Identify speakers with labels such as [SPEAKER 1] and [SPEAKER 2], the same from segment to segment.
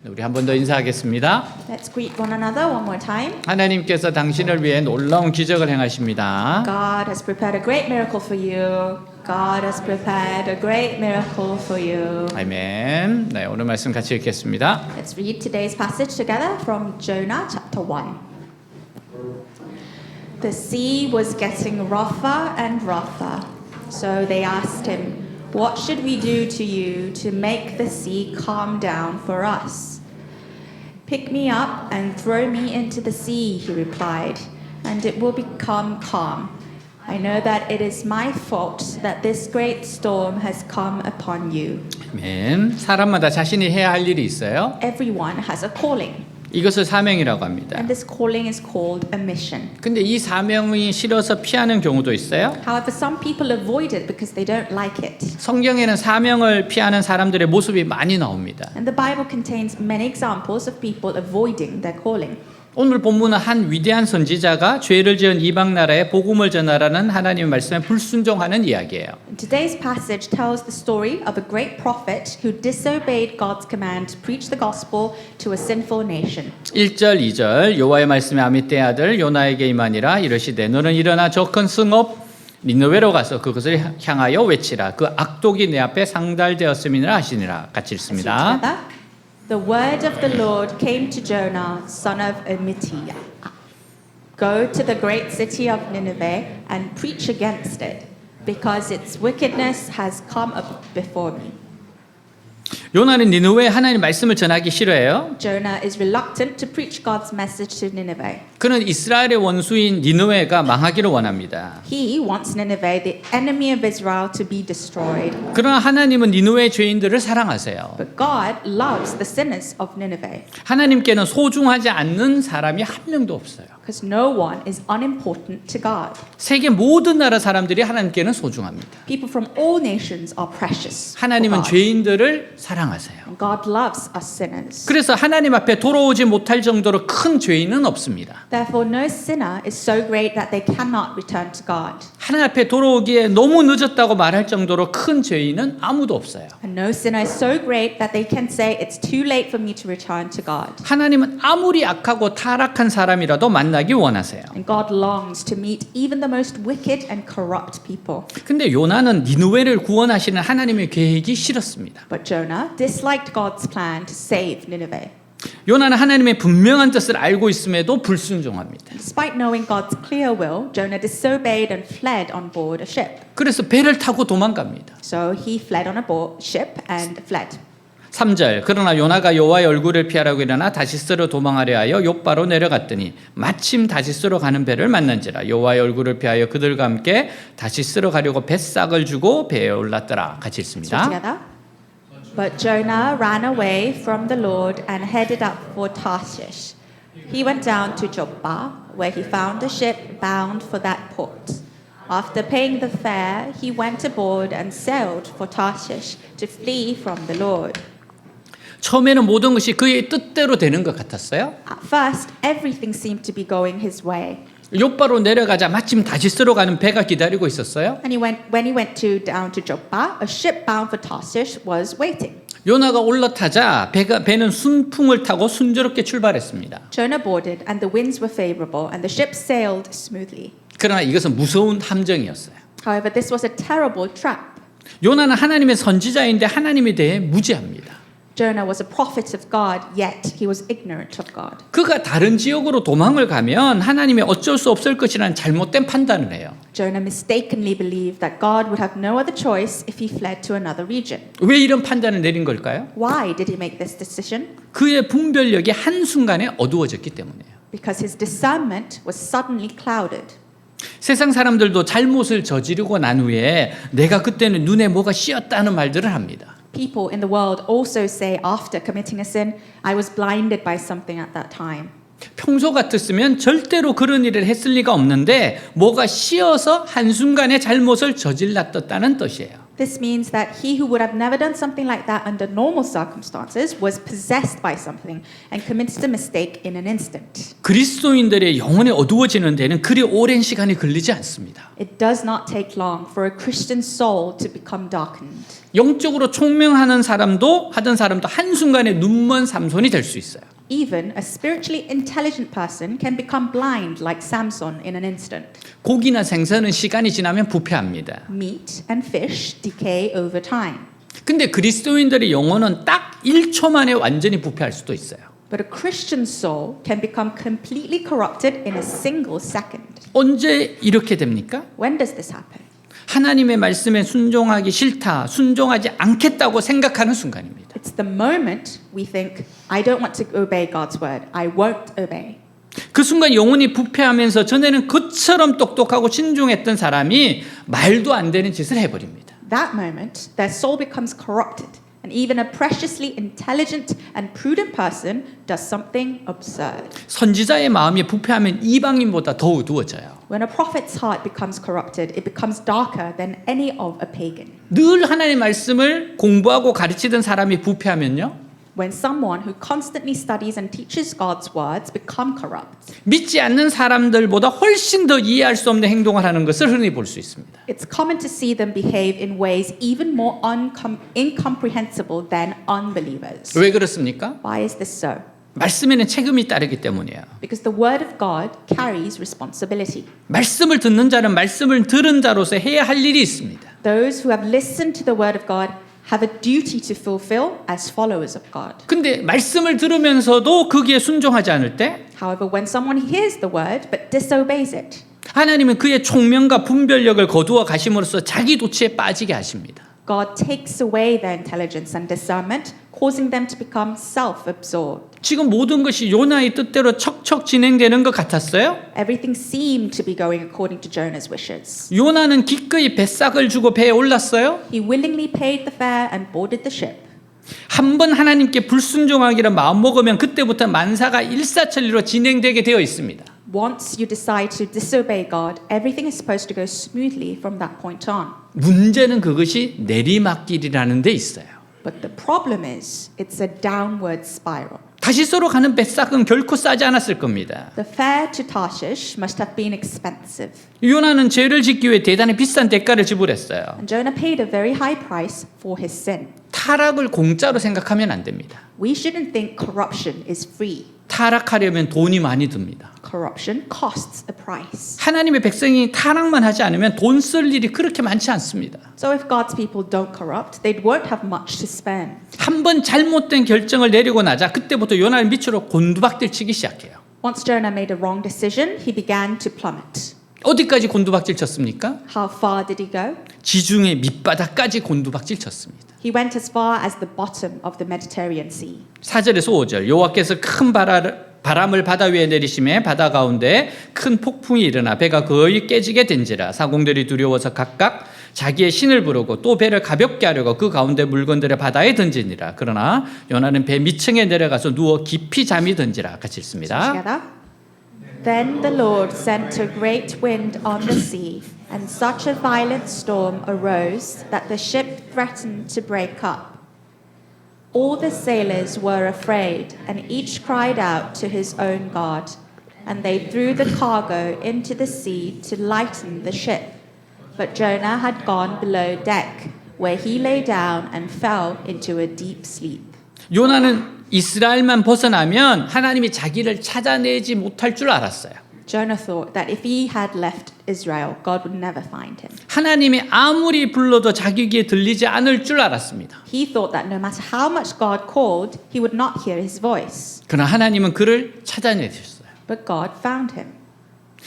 [SPEAKER 1] 우리 한 번 더 인사하겠습니다.
[SPEAKER 2] Let's greet one another one more time.
[SPEAKER 1] 하나님께서 당신을 위해 놀라운 기적을 행하십니다.
[SPEAKER 2] God has prepared a great miracle for you. God has prepared a great miracle for you.
[SPEAKER 1] 아멘. 네, 오늘 말씀 같이 읽겠습니다.
[SPEAKER 2] Let's read today's passage together from Jonah chapter 1. The sea was getting rougher and rougher. So they asked him, "What should we do to you to make the sea calm down for us?" "Pick me up and throw me into the sea," he replied, "and it will become calm. I know that it is my fault that this great storm has come upon you."
[SPEAKER 1] 아멘. 사람마다 자신이 해야 할 일이 있어요.
[SPEAKER 2] Everyone has a calling,
[SPEAKER 1] 이것을 사명이라고 합니다.
[SPEAKER 2] and this calling is called a mission.
[SPEAKER 1] 근데 이 사명이 싫어서 피하는 경우도 있어요.
[SPEAKER 2] However, some people avoid it because they don't like it.
[SPEAKER 1] 성경에는 사명을 피하는 사람들의 모습이 많이 나옵니다.
[SPEAKER 2] And the Bible contains many examples of people avoiding their calling.
[SPEAKER 1] 오늘 본문은 한 위대한 선지자가 죄를 지은 이방 나라에 복음을 전하라는 하나님의 말씀에 불순종하는 이야기예요.
[SPEAKER 2] Today's passage tells the story of a great prophet who disobeyed God's command to preach the gospel to a sinful nation.
[SPEAKER 1] 1절 2절 여호와의 말씀에 아미떼의 아들 요나에게 임하니라 이르시되 너는 일어나 저 큰 성읍 니느웨로 가서 그것을 향하여 외치라 그 악독이 내 앞에 상달되었음이니라 하시니라. 같이
[SPEAKER 2] Let's read
[SPEAKER 1] 읽습니다.
[SPEAKER 2] together. The word of the Lord came to Jonah, son of Amittai. Go to the great city of Nineveh and preach against it, because its wickedness has come up before me.
[SPEAKER 1] 요나는 니느웨에 하나님 말씀을 전하기 싫어해요.
[SPEAKER 2] Jonah is reluctant to preach God's message to Nineveh.
[SPEAKER 1] 그는 이스라엘의 원수인 니느웨가 망하기를 원합니다.
[SPEAKER 2] He wants Nineveh, the enemy of Israel, to be destroyed.
[SPEAKER 1] 그러나 하나님은 니느웨의 죄인들을 사랑하세요.
[SPEAKER 2] But God loves the sinners of Nineveh,
[SPEAKER 1] 하나님께는 소중하지 않는 사람이 한 명도 없어요.
[SPEAKER 2] because no one is unimportant to God.
[SPEAKER 1] 세계 모든 나라 사람들이 하나님께는 소중합니다.
[SPEAKER 2] People from all nations are precious for
[SPEAKER 1] 하나님은
[SPEAKER 2] God.
[SPEAKER 1] 죄인들을 사랑하세요.
[SPEAKER 2] And God loves us sinners.
[SPEAKER 1] 그래서 하나님 앞에 돌아오지 못할 정도로 큰 죄인은 없습니다.
[SPEAKER 2] Therefore, no sinner is so great that they cannot return to God.
[SPEAKER 1] 하나님 앞에 돌아오기에 너무 늦었다고 말할 정도로 큰 죄인은 아무도 없어요.
[SPEAKER 2] And no sinner is so great that they can say, "It's too late for me to return to God."
[SPEAKER 1] 하나님은 아무리 악하고 타락한 사람이라도 만나기 원하세요.
[SPEAKER 2] And God longs to meet even the most wicked and corrupt people.
[SPEAKER 1] 근데 요나는 니느웨를 구원하시는 하나님의 계획이 싫었습니다.
[SPEAKER 2] But Jonah disliked God's plan to save Nineveh.
[SPEAKER 1] 요나는 하나님의 분명한 뜻을 알고 있음에도 불순종합니다.
[SPEAKER 2] Despite knowing God's clear will, Jonah disobeyed and fled on board a ship.
[SPEAKER 1] 그래서 배를 타고 도망갑니다.
[SPEAKER 2] So he fled on a ship and fled.
[SPEAKER 1] 3절 그러나 요나가 여호와의 얼굴을 피하라고 일어나 다시스로 도망하려 하여 욥바로 내려갔더니 마침 다시스로 가는 배를 만난지라 여호와의 얼굴을 피하여 그들과 함께 다시스로 가려고 뱃삭을 주고 배에 올랐더라. 같이
[SPEAKER 2] So
[SPEAKER 1] 읽습니다.
[SPEAKER 2] together. But Jonah ran away from the Lord and headed up for Tarshish. He went down to Joppa, where he found a ship bound for that port. After paying the fare, he went aboard and sailed for Tarshish to flee from the Lord.
[SPEAKER 1] 처음에는 모든 것이 그의 뜻대로 되는 것 같았어요.
[SPEAKER 2] At first, everything seemed to be going his way.
[SPEAKER 1] 욥바로 내려가자 마침 다시스로 가는 배가 기다리고 있었어요.
[SPEAKER 2] And when he went down to Joppa, a ship bound for Tarshish was waiting.
[SPEAKER 1] 요나가 올라타자 배는 순풍을 타고 순조롭게 출발했습니다.
[SPEAKER 2] Jonah boarded, and the winds were favorable, and the ship sailed smoothly.
[SPEAKER 1] 그러나 이것은 무서운 함정이었어요.
[SPEAKER 2] However, this was a terrible trap.
[SPEAKER 1] 요나는 하나님의 선지자인데 하나님에 대해 무지합니다.
[SPEAKER 2] Jonah was a prophet of God, yet he was ignorant of God.
[SPEAKER 1] 그가 다른 지역으로 도망을 가면 하나님이 어쩔 수 없을 것이라는 잘못된 판단을 해요.
[SPEAKER 2] Jonah mistakenly believed that God would have no other choice if he fled to another region.
[SPEAKER 1] 왜 이런 판단을 내린 걸까요?
[SPEAKER 2] Why did he make this decision?
[SPEAKER 1] 그의 분별력이 한순간에 어두워졌기 때문이에요.
[SPEAKER 2] Because his discernment was suddenly clouded.
[SPEAKER 1] 세상 사람들도 잘못을 저지르고 난 후에 내가 그때는 눈에 뭐가 씌었다는 말들을 합니다.
[SPEAKER 2] People in the world also say after committing a sin, "I was blinded by something at that time."
[SPEAKER 1] 평소 같았으면 절대로 그런 일을 했을 리가 없는데 뭐가 씌어서 한순간에 잘못을 저질렀다는 뜻이에요.
[SPEAKER 2] This means that he who would have never done something like that under normal circumstances was possessed by something and committed a mistake in an instant.
[SPEAKER 1] 그리스도인들의 영혼이 어두워지는 데는 그리 오랜 시간이 걸리지 않습니다.
[SPEAKER 2] It does not take long for a Christian soul to become darkened.
[SPEAKER 1] 영적으로 총명하는 사람도 하던 사람도 한순간에 눈먼 삼손이 될 수 있어요.
[SPEAKER 2] Even a spiritually intelligent person can become blind like Samson in an instant.
[SPEAKER 1] 고기나 생선은 시간이 지나면 부패합니다.
[SPEAKER 2] Meat and fish decay over time.
[SPEAKER 1] 근데 그리스도인들의 영혼은 딱 1초 만에 완전히 부패할 수도 있어요.
[SPEAKER 2] But a Christian soul can become completely corrupted in a single second.
[SPEAKER 1] 언제 이렇게 됩니까?
[SPEAKER 2] When does this happen?
[SPEAKER 1] 하나님의 말씀에 순종하기 싫다, 순종하지 않겠다고 생각하는 순간입니다.
[SPEAKER 2] It's the moment we think, I don't want to obey God's word. I won't obey.
[SPEAKER 1] 그 순간 영혼이 부패하면서 전에는 그처럼 똑똑하고 신중했던 사람이 말도 안 되는 짓을 해버립니다.
[SPEAKER 2] That moment, their soul becomes corrupted, and even a preciously intelligent and prudent person does something absurd.
[SPEAKER 1] 선지자의 마음이 부패하면 이방인보다 더 어두워져요.
[SPEAKER 2] When a prophet's heart becomes corrupted, it becomes darker than any of a pagan.
[SPEAKER 1] 늘 하나님의 말씀을 공부하고 가르치던 사람이 부패하면요.
[SPEAKER 2] When someone who constantly studies and teaches God's words become corrupt,
[SPEAKER 1] 믿지 않는 사람들보다 훨씬 더 이해할 수 없는 행동을 하는 것을 흔히 볼 수 있습니다.
[SPEAKER 2] it's common to see them behave in ways even more incomprehensible than unbelievers.
[SPEAKER 1] 왜 그렇습니까?
[SPEAKER 2] Why is this so?
[SPEAKER 1] 말씀에는 책임이 따르기 때문이에요.
[SPEAKER 2] Because the word of God carries responsibility.
[SPEAKER 1] 말씀을 듣는 자는 말씀을 들은 자로서 해야 할 일이 있습니다.
[SPEAKER 2] Those who have listened to the word of God have a duty to fulfill as followers of God.
[SPEAKER 1] 근데 말씀을 들으면서도 거기에 순종하지 않을 때
[SPEAKER 2] However, when someone hears the word but disobeys it,
[SPEAKER 1] 하나님은 그의 총명과 분별력을 거두어 가심으로써 자기 도취에 빠지게 하십니다.
[SPEAKER 2] God takes away their intelligence and discernment, causing them to become self-absorbed.
[SPEAKER 1] 지금 모든 것이 요나의 뜻대로 척척 진행되는 것 같았어요?
[SPEAKER 2] Everything seemed to be going according to Jonah's wishes.
[SPEAKER 1] 요나는 기꺼이 뱃삭을 주고 배에 올랐어요?
[SPEAKER 2] He willingly paid the fare and boarded the ship.
[SPEAKER 1] 한 번 하나님께 불순종하기를 마음먹으면 그때부터 만사가 일사천리로 진행되게 되어 있습니다.
[SPEAKER 2] Once you decide to disobey God, everything is supposed to go smoothly from that point on.
[SPEAKER 1] 문제는 그것이 내리막길이라는 데 있어요.
[SPEAKER 2] But the problem is, it's a downward spiral.
[SPEAKER 1] 다시서로 가는 뱃삭은 결코 싸지 않았을 겁니다.
[SPEAKER 2] The fare to Tarshish must have been expensive.
[SPEAKER 1] 요나는 죄를 짓기 위해 대단히 비싼 대가를 지불했어요.
[SPEAKER 2] And Jonah paid a very high price for his sin.
[SPEAKER 1] 타락을 공짜로 생각하면 안 됩니다.
[SPEAKER 2] We shouldn't think corruption is free.
[SPEAKER 1] 타락하려면 돈이 많이 듭니다.
[SPEAKER 2] Corruption costs a price.
[SPEAKER 1] 하나님의 백성이 타락만 하지 않으면 돈 쓸 일이 그렇게 많지 않습니다.
[SPEAKER 2] So if God's people don't corrupt, they won't have much to spend.
[SPEAKER 1] 한 번 잘못된 결정을 내리고 나자 그때부터 요나는 밑으로 곤두박질 치기 시작해요.
[SPEAKER 2] Once Jonah made a wrong decision, he began to plummet.
[SPEAKER 1] 어디까지 곤두박질 쳤습니까?
[SPEAKER 2] How far did he go?
[SPEAKER 1] 지중해 밑바닥까지 곤두박질 쳤습니다.
[SPEAKER 2] He went as far as the bottom of the Mediterranean Sea.
[SPEAKER 1] 4절에서 5절 여호와께서 큰 바람을 바다 위에 내리심에 바다 가운데 큰 폭풍이 일어나 배가 거의 깨지게 된지라 사공들이 두려워서 각각 자기의 신을 부르고 또 배를 가볍게 하려고 그 가운데 물건들을 바다에 던지니라. 그러나 요나는 배 밑층에 내려가서 누워 깊이 잠이 든지라. 같이 읽습니다.
[SPEAKER 2] Together. Then the Lord sent a great wind on the sea, and such a violent storm arose that the ship threatened to break up. All the sailors were afraid, and each cried out to his own God. And they threw the cargo into the sea to lighten the ship. But Jonah had gone below deck, where he lay down and fell into a deep sleep.
[SPEAKER 1] 요나는 이스라엘만 벗어나면 하나님이 자기를 찾아내지 못할 줄 알았어요.
[SPEAKER 2] Jonah thought that if he had left Israel, God would never find him.
[SPEAKER 1] 하나님이 아무리 불러도 자기 귀에 들리지 않을 줄 알았습니다.
[SPEAKER 2] He thought that no matter how much God called, he would not hear his voice.
[SPEAKER 1] 그러나 하나님은 그를 찾아내셨어요.
[SPEAKER 2] But God found him.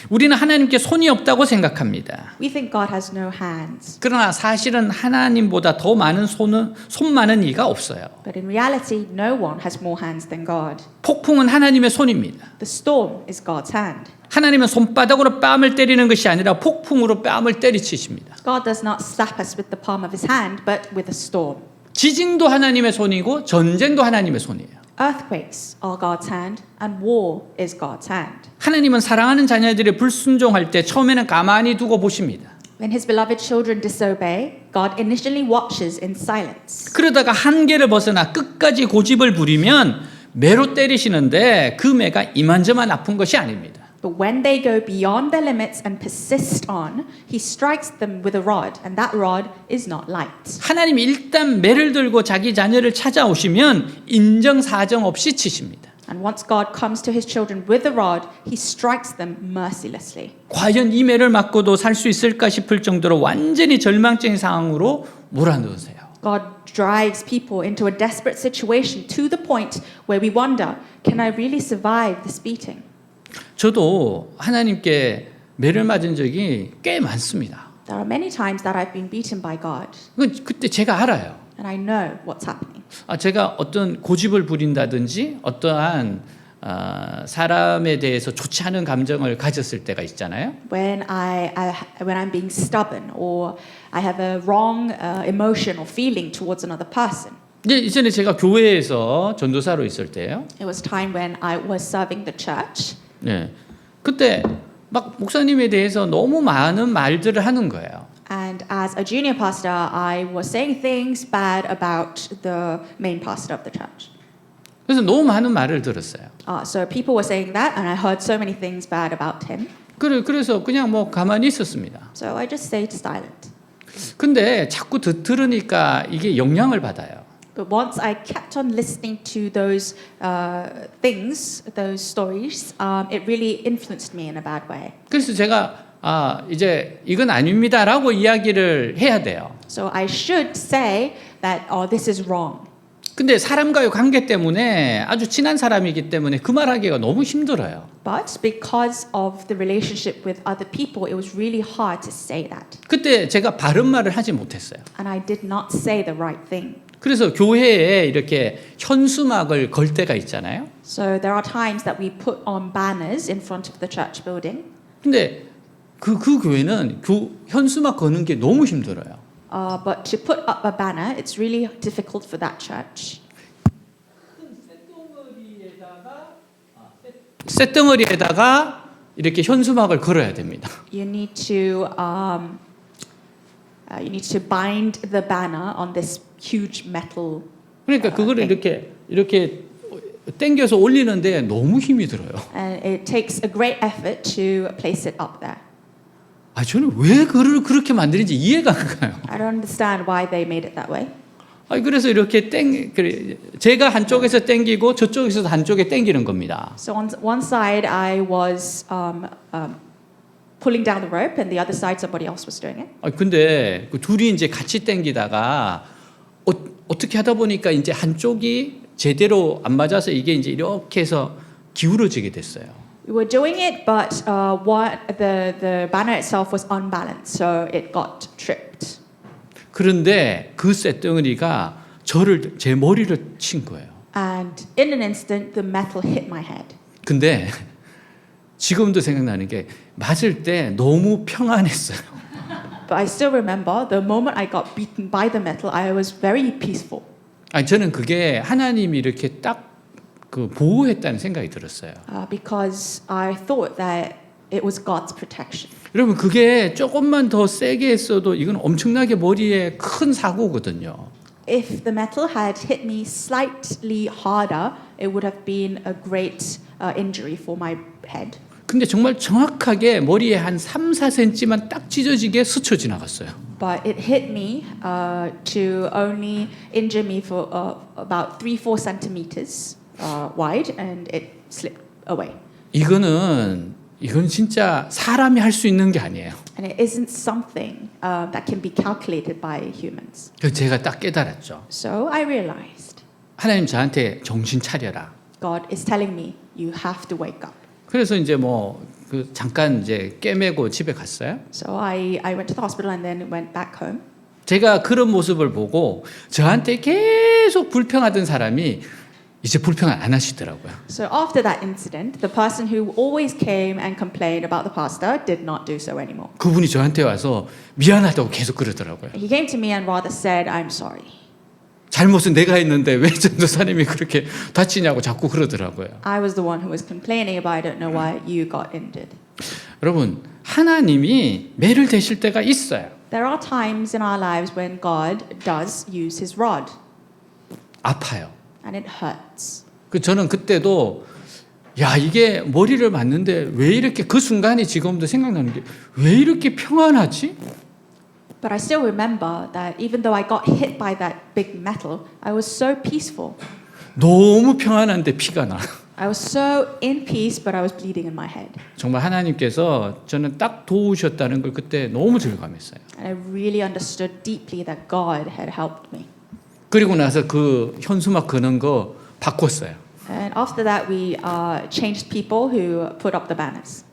[SPEAKER 1] 우리는 하나님께 손이 없다고 생각합니다.
[SPEAKER 2] We think God has no hands.
[SPEAKER 1] 그러나 사실은 하나님보다 더 많은 손 많은 이가 없어요.
[SPEAKER 2] But in reality, no one has more hands than God.
[SPEAKER 1] 폭풍은 하나님의 손입니다.
[SPEAKER 2] The storm is God's hand.
[SPEAKER 1] 하나님은 손바닥으로 뺨을 때리는 것이 아니라 폭풍으로 뺨을 때리치십니다.
[SPEAKER 2] God does not slap us with the palm of his hand, but with a storm.
[SPEAKER 1] 지진도 하나님의 손이고 전쟁도 하나님의 손이에요.
[SPEAKER 2] Earthquakes are God's hand, and war is God's hand.
[SPEAKER 1] 하나님은 사랑하는 자녀들이 불순종할 때 처음에는 가만히 두고 보십니다.
[SPEAKER 2] When his beloved children disobey, God initially watches in silence.
[SPEAKER 1] 그러다가 한계를 벗어나 끝까지 고집을 부리면 매로 때리시는데 그 매가 이만저만 아픈 것이 아닙니다.
[SPEAKER 2] But when they go beyond their limits and persist on, he strikes them with a rod, and that rod is not light.
[SPEAKER 1] 하나님이 일단 매를 들고 자기 자녀를 찾아오시면 인정사정 없이 치십니다.
[SPEAKER 2] And once God comes to his children with a rod, he strikes them mercilessly.
[SPEAKER 1] 과연 이 매를 맞고도 살 수 있을까 싶을 정도로 완전히 절망적인 상황으로 몰아넣으세요.
[SPEAKER 2] God drives people into a desperate situation to the point where we wonder, can I really survive this beating?
[SPEAKER 1] 저도 하나님께 매를 맞은 적이 꽤 많습니다.
[SPEAKER 2] There are many times that I've been beaten by God,
[SPEAKER 1] 그때 제가 알아요.
[SPEAKER 2] and I know what's happening.
[SPEAKER 1] 제가 어떤 고집을 부린다든지 어떠한 사람에 대해서 좋지 않은 감정을 가졌을 때가 있잖아요.
[SPEAKER 2] When I'm being stubborn or I have a wrong emotion or feeling towards another person.
[SPEAKER 1] 이제 이전에 제가 교회에서 전도사로 있을 때요.
[SPEAKER 2] It was time when I was serving the church.
[SPEAKER 1] 네. 그때 막 목사님에 대해서 너무 많은 말들을 하는 거예요.
[SPEAKER 2] And as a junior pastor, I was saying things bad about the main pastor of the church.
[SPEAKER 1] 그래서 너무 많은 말을 들었어요.
[SPEAKER 2] So people were saying that, and I heard so many things bad about him.
[SPEAKER 1] 그래서 그냥 뭐 가만히 있었습니다.
[SPEAKER 2] So I just stayed silent.
[SPEAKER 1] 근데 자꾸 들으니까 이게 영향을 받아요.
[SPEAKER 2] But once I kept on listening to those things, those stories, it really influenced me in a bad way.
[SPEAKER 1] 그래서 제가 이제 이건 아닙니다라고 이야기를 해야 돼요.
[SPEAKER 2] So I should say that, this is wrong.
[SPEAKER 1] 근데 사람과의 관계 때문에 아주 친한 사람이기 때문에 그 말하기가 너무 힘들어요.
[SPEAKER 2] But because of the relationship with other people, it was really hard to say that.
[SPEAKER 1] 그때 제가 바른 말을 하지 못했어요.
[SPEAKER 2] And I did not say the right thing.
[SPEAKER 1] 그래서 교회에 이렇게 현수막을 걸 때가 있잖아요.
[SPEAKER 2] So there are times that we put on banners in front of the church building.
[SPEAKER 1] 근데 그 교회는 현수막 거는 게 너무 힘들어요.
[SPEAKER 2] But to put up a banner, it's really difficult for that church.
[SPEAKER 1] 쇳덩어리에다가 이렇게 현수막을 걸어야 됩니다.
[SPEAKER 2] You need to bind the banner on this huge metal.
[SPEAKER 1] 그러니까 그거를 이렇게 당겨서 올리는데 너무 힘이 들어요.
[SPEAKER 2] And it takes a great effort to place it up there.
[SPEAKER 1] 저는 왜 그걸 그렇게 만드는지 이해가 안 가요.
[SPEAKER 2] I don't understand why they made it that way.
[SPEAKER 1] 그래서 이렇게 제가 한쪽에서 당기고 저쪽에서 한쪽에 당기는 겁니다.
[SPEAKER 2] So on one side I was pulling down the rope, and the other side somebody else was doing it.
[SPEAKER 1] 근데 그 둘이 이제 같이 당기다가 어떻게 하다 보니까 이제 한쪽이 제대로 안 맞아서 이게 이제 이렇게 해서 기울어지게 됐어요.
[SPEAKER 2] We were doing it, but the banner itself was unbalanced, so it got tripped.
[SPEAKER 1] 그런데 그 쇳덩어리가 제 머리를 친 거예요.
[SPEAKER 2] And in an instant, the metal hit my head.
[SPEAKER 1] 근데 지금도 생각나는 게 맞을 때 너무 평안했어요.
[SPEAKER 2] But I still remember the moment I got beaten by the metal, I was very peaceful.
[SPEAKER 1] 저는 그게 하나님이 이렇게 딱 보호했다는 생각이 들었어요.
[SPEAKER 2] Because I thought that it was God's protection.
[SPEAKER 1] 여러분 그게 조금만 더 세게 했어도 이건 엄청나게 머리에 큰 사고거든요.
[SPEAKER 2] If the metal had hit me slightly harder, it would have been a great injury for my head.
[SPEAKER 1] 근데 정말 정확하게 머리에 한 3, 4cm만 딱 찢어지게 스쳐 지나갔어요.
[SPEAKER 2] But it hit me to only injure me for about 3-4 centimeters wide, and it slipped away.
[SPEAKER 1] 이건 진짜 사람이 할 수 있는 게 아니에요.
[SPEAKER 2] And it isn't something that can be calculated by humans.
[SPEAKER 1] 그래서 제가 딱 깨달았죠.
[SPEAKER 2] So I realized
[SPEAKER 1] 하나님 저한테 정신 차려라.
[SPEAKER 2] God is telling me you have to wake up.
[SPEAKER 1] 그래서 이제 잠깐 이제 꿰매고 집에 갔어요.
[SPEAKER 2] So I went to the hospital and then went back home.
[SPEAKER 1] 제가 그런 모습을 보고 저한테 계속 불평하던 사람이 이제 불평 안 하시더라고요.
[SPEAKER 2] So after that incident, the person who always came and complained about the pastor did not do so anymore.
[SPEAKER 1] 그분이 저한테 와서 미안하다고 계속 그러더라고요.
[SPEAKER 2] He came to me and rather said, "I'm sorry.
[SPEAKER 1] 잘못은 내가 했는데 왜 전도사님이 그렇게 다치냐고 자꾸 그러더라고요.
[SPEAKER 2] I was the one who was complaining about I don't know why you got injured."
[SPEAKER 1] 여러분 하나님이 매를 대실 때가 있어요.
[SPEAKER 2] There are times in our lives when God does use his rod
[SPEAKER 1] 아파요.
[SPEAKER 2] and it hurts.
[SPEAKER 1] 저는 그때도 야 이게 머리를 맞는데 왜 이렇게 그 순간이 지금도 생각나는 게 왜 이렇게 평안하지?
[SPEAKER 2] But I still remember that even though I got hit by that big metal, I was so peaceful.
[SPEAKER 1] 너무 평안한데 피가 나.
[SPEAKER 2] I was so in peace, but I was bleeding in my head.
[SPEAKER 1] 정말 하나님께서 저는 딱 도우셨다는 걸 그때 너무 절감했어요.
[SPEAKER 2] And I really understood deeply that God had helped me.
[SPEAKER 1] 그리고 나서 그 현수막 거는 거 바꿨어요.
[SPEAKER 2] And after that, we changed people who put up the banners.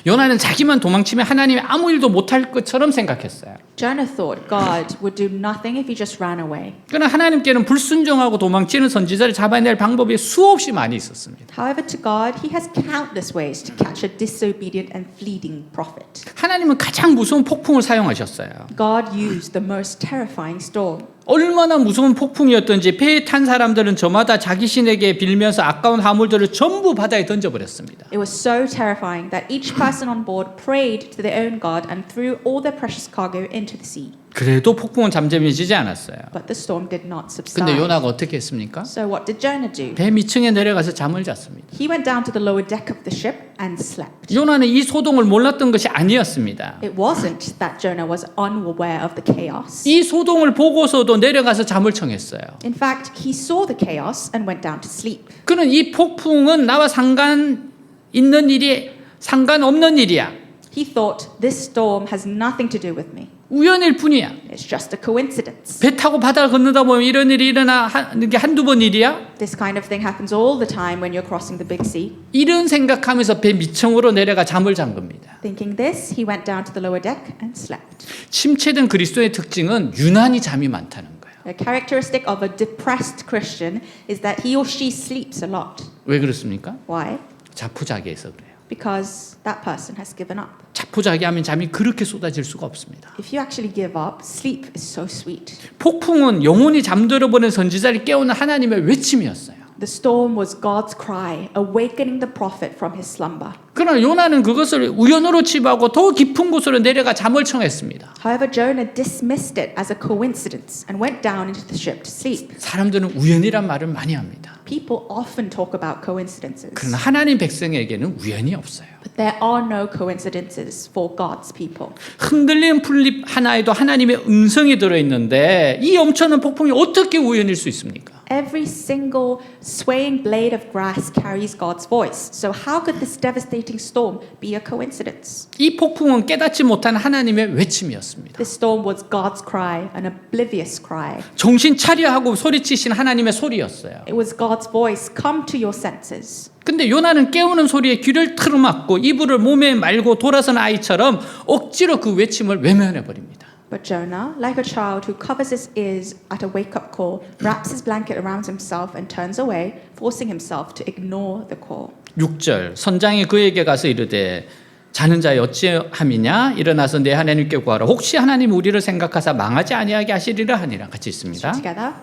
[SPEAKER 1] 요나는 자기만 도망치면 하나님이 아무 일도 못할 것처럼 생각했어요.
[SPEAKER 2] Jonah thought God would do nothing if he just ran away.
[SPEAKER 1] 그러나 하나님께는 불순종하고 도망치는 선지자를 잡아낼 방법이 수없이 많이 있었습니다.
[SPEAKER 2] However, to God, he has countless ways to catch a disobedient and fleeting prophet.
[SPEAKER 1] 하나님은 가장 무서운 폭풍을 사용하셨어요.
[SPEAKER 2] God used the most terrifying storm.
[SPEAKER 1] 얼마나 무서운 폭풍이었던지 배에 탄 사람들은 저마다 자기 신에게 빌면서 아까운 화물들을 전부 바다에 던져버렸습니다.
[SPEAKER 2] It was so terrifying that each person on board prayed to their own God and threw all their precious cargo into the sea.
[SPEAKER 1] 그래도 폭풍은 잠잠해지지 않았어요.
[SPEAKER 2] But the storm did not subside.
[SPEAKER 1] 근데 요나가 어떻게 했습니까?
[SPEAKER 2] So what did Jonah do?
[SPEAKER 1] 배 밑층에 내려가서 잠을 잤습니다.
[SPEAKER 2] He went down to the lower deck of the ship and slept.
[SPEAKER 1] 요나는 이 소동을 몰랐던 것이 아니었습니다.
[SPEAKER 2] It wasn't that Jonah was unaware of the chaos.
[SPEAKER 1] 이 소동을 보고서도 내려가서 잠을 청했어요.
[SPEAKER 2] In fact, he saw the chaos and went down to sleep.
[SPEAKER 1] 그는 이 폭풍은 나와 상관 있는 일이 상관없는 일이야.
[SPEAKER 2] He thought, this storm has nothing to do with me.
[SPEAKER 1] 우연일 뿐이야.
[SPEAKER 2] It's just a coincidence.
[SPEAKER 1] 배 타고 바다를 건너다 보면 이런 일이 일어나는 게 한두 번 일이야?
[SPEAKER 2] This kind of thing happens all the time when you're crossing the big sea.
[SPEAKER 1] 이런 생각하면서 배 밑층으로 내려가 잠을 잔 겁니다.
[SPEAKER 2] Thinking this, he went down to the lower deck and slept.
[SPEAKER 1] 침체된 그리스도의 특징은 유난히 잠이 많다는 거예요.
[SPEAKER 2] A characteristic of a depressed Christian is that he or she sleeps a lot.
[SPEAKER 1] 왜 그렇습니까?
[SPEAKER 2] Why?
[SPEAKER 1] 자포자기해서 그래요.
[SPEAKER 2] Because that person has given up.
[SPEAKER 1] 자포자기하면 잠이 그렇게 쏟아질 수가 없습니다.
[SPEAKER 2] If you actually give up, sleep is so sweet.
[SPEAKER 1] 폭풍은 영혼이 잠들어버린 선지자를 깨우는 하나님의 외침이었어요.
[SPEAKER 2] The storm was God's cry, awakening the prophet from his slumber.
[SPEAKER 1] 그러나 요나는 그것을 우연으로 치부하고 더 깊은 곳으로 내려가 잠을 청했습니다.
[SPEAKER 2] However, Jonah dismissed it as a coincidence and went down into the ship to sleep.
[SPEAKER 1] 사람들은 우연이란 말을 많이 합니다.
[SPEAKER 2] People often talk about coincidences.
[SPEAKER 1] 그러나 하나님 백성에게는 우연이 없어요.
[SPEAKER 2] But there are no coincidences for God's people.
[SPEAKER 1] 흔들리는 풀잎 하나에도 하나님의 음성이 들어있는데 이 엄청난 폭풍이 어떻게 우연일 수 있습니까?
[SPEAKER 2] Every single swaying blade of grass carries God's voice. So how could this devastating storm be a coincidence?
[SPEAKER 1] 이 폭풍은 깨닫지 못한 하나님의 외침이었습니다.
[SPEAKER 2] This storm was God's cry, an oblivious cry.
[SPEAKER 1] 정신 차려 하고 소리치신 하나님의 소리였어요.
[SPEAKER 2] It was God's voice, come to your senses.
[SPEAKER 1] 근데 요나는 깨우는 소리에 귀를 틀어막고 이불을 몸에 말고 돌아선 아이처럼 억지로 그 외침을 외면해 버립니다.
[SPEAKER 2] But Jonah, like a child who covers his ears at a wake-up call, wraps his blanket around himself and turns away, forcing himself to ignore the call.
[SPEAKER 1] 6절 선장이 그에게 가서 이르되 자는 자여 어찌함이냐 일어나서 내 하나님께 구하라 혹시 하나님 우리를 생각하사 망하지 아니하게 하시리라 하니라 같이 있습니다.
[SPEAKER 2] Together,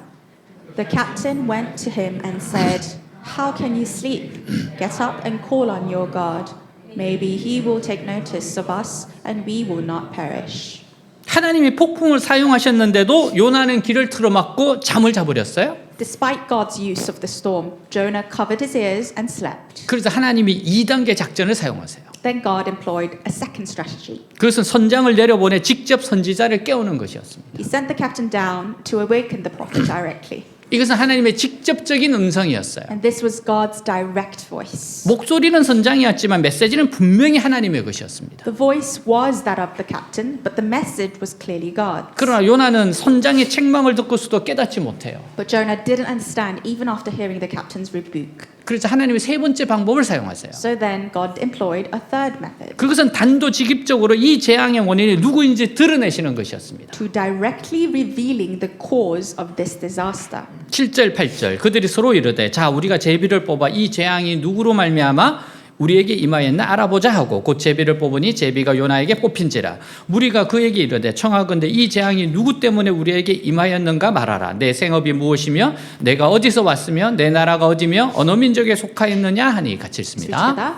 [SPEAKER 2] the captain went to him and said, "How can you sleep? Get up and call on your God. Maybe he will take notice of us and we will not perish."
[SPEAKER 1] 하나님이 폭풍을 사용하셨는데도 요나는 귀를 틀어막고 잠을 자버렸어요.
[SPEAKER 2] Despite God's use of the storm, Jonah covered his ears and slept.
[SPEAKER 1] 그래서 하나님이 2단계 작전을 사용하세요.
[SPEAKER 2] Then God employed a second strategy.
[SPEAKER 1] 그것은 선장을 내려보내 직접 선지자를 깨우는 것이었습니다.
[SPEAKER 2] He sent the captain down to awaken the prophet directly.
[SPEAKER 1] 이것은 하나님의 직접적인 음성이었어요.
[SPEAKER 2] And this was God's direct voice.
[SPEAKER 1] 목소리는 선장이었지만 메시지는 분명히 하나님의 것이었습니다.
[SPEAKER 2] The voice was that of the captain, but the message was clearly God.
[SPEAKER 1] 그러나 요나는 선장의 책망을 듣고서도 깨닫지 못해요.
[SPEAKER 2] But Jonah didn't understand even after hearing the captain's rebuke.
[SPEAKER 1] 그래서 하나님이 세 번째 방법을 사용하세요.
[SPEAKER 2] So then God employed a third method.
[SPEAKER 1] 그것은 단도직입적으로 이 재앙의 원인이 누구인지 드러내시는 것이었습니다.
[SPEAKER 2] To directly revealing the cause of this disaster.
[SPEAKER 1] 7절 8절 그들이 서로 이르되 자 우리가 제비를 뽑아 이 재앙이 누구로 말미암아 우리에게 임하였나 알아보자 하고 곧 제비를 뽑으니 제비가 요나에게 뽑힌지라 무리가 그에게 이르되 청하건대 이 재앙이 누구 때문에 우리에게 임하였는가 말하라 내 생업이 무엇이며 내가 어디서 왔으며 내 나라가 어디며 어느 민족에 속하였느냐 하니 같이
[SPEAKER 2] So
[SPEAKER 1] 있습니다.
[SPEAKER 2] together,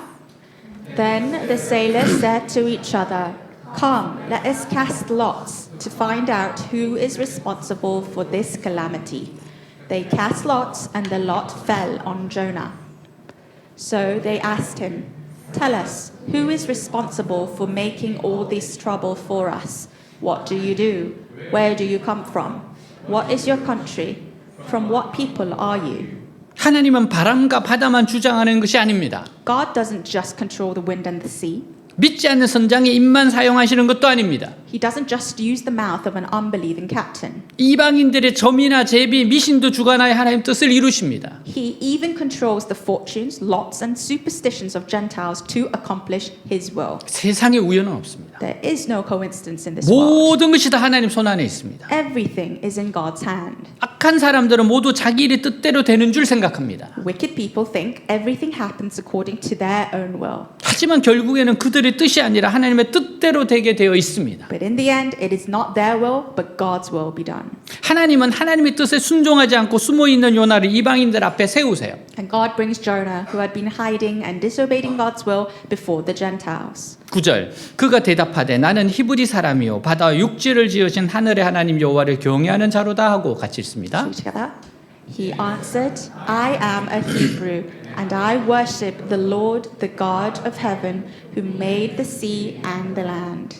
[SPEAKER 2] Then the sailors said to each other, "Come, let us cast lots to find out who is responsible for this calamity." They cast lots, and the lot fell on Jonah. So they asked him, "Tell us, who is responsible for making all this trouble for us? What do you do? Where do you come from? What is your country? From what people are you?"
[SPEAKER 1] 하나님은 바람과 바다만 주장하는 것이 아닙니다.
[SPEAKER 2] God doesn't just control the wind and the sea.
[SPEAKER 1] 믿지 않는 선장의 입만 사용하시는 것도 아닙니다.
[SPEAKER 2] He doesn't just use the mouth of an unbelieving captain.
[SPEAKER 1] 이방인들의 점이나 제비, 미신도 주관하여 하나님 뜻을 이루십니다.
[SPEAKER 2] He even controls the fortunes, lots, and superstitions of Gentiles to accomplish his will.
[SPEAKER 1] 세상에 우연은 없습니다.
[SPEAKER 2] There is no coincidence in this world.
[SPEAKER 1] 모든 것이 다 하나님 손 안에 있습니다.
[SPEAKER 2] Everything is in God's hand.
[SPEAKER 1] 악한 사람들은 모두 자기 일이 뜻대로 되는 줄 생각합니다.
[SPEAKER 2] Wicked people think everything happens according to their own will.
[SPEAKER 1] 하지만 결국에는 그들의 뜻이 아니라 하나님의 뜻대로 되게 되어 있습니다.
[SPEAKER 2] But in the end, it is not their will, but God's will be done.
[SPEAKER 1] 하나님은 하나님의 뜻에 순종하지 않고 숨어있는 요나를 이방인들 앞에 세우세요.
[SPEAKER 2] And God brings Jonah, who had been hiding and disobeying God's will, before the Gentiles.
[SPEAKER 1] 9절 그가 대답하되 나는 히브리 사람이요 바다와 육지를 지으신 하늘의 하나님 여호와를 경외하는 자로다 하고 같이 읽습니다.
[SPEAKER 2] Shall we together? He answered, "I am a Hebrew, and I worship the Lord, the God of heaven, who made the sea and the land."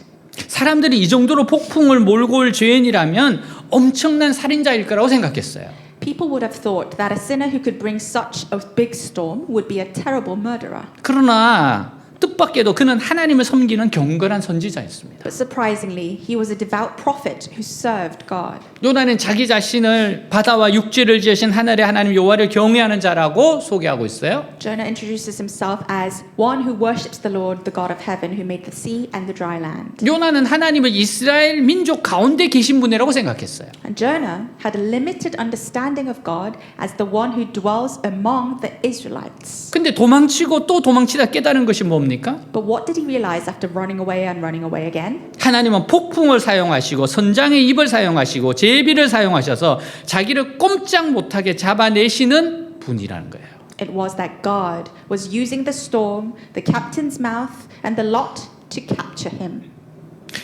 [SPEAKER 1] 사람들이 이 정도로 폭풍을 몰고 올 죄인이라면 엄청난 살인자일 거라고 생각했어요.
[SPEAKER 2] People would have thought that a sinner who could bring such a big storm would be a terrible murderer.
[SPEAKER 1] 그러나 뜻밖에도 그는 하나님을 섬기는 경건한 선지자였습니다.
[SPEAKER 2] But surprisingly, he was a devout prophet who served God.
[SPEAKER 1] 요나는 자기 자신을 바다와 육지를 지으신 하늘의 하나님 여호와를 경외하는 자라고 소개하고 있어요.
[SPEAKER 2] Jonah introduces himself as one who worships the Lord, the God of heaven, who made the sea and the dry land.
[SPEAKER 1] 요나는 하나님을 이스라엘 민족 가운데 계신 분이라고 생각했어요.
[SPEAKER 2] And Jonah had a limited understanding of God as the one who dwells among the Israelites.
[SPEAKER 1] 근데 도망치고 또 도망치다 깨달은 것이 뭡니까?
[SPEAKER 2] But what did he realize after running away and running away again?
[SPEAKER 1] 하나님은 폭풍을 사용하시고 선장의 입을 사용하시고 제비를 사용하셔서 자기를 꼼짝 못하게 잡아내시는 분이라는 거예요.
[SPEAKER 2] It was that God was using the storm, the captain's mouth, and the lot to capture him.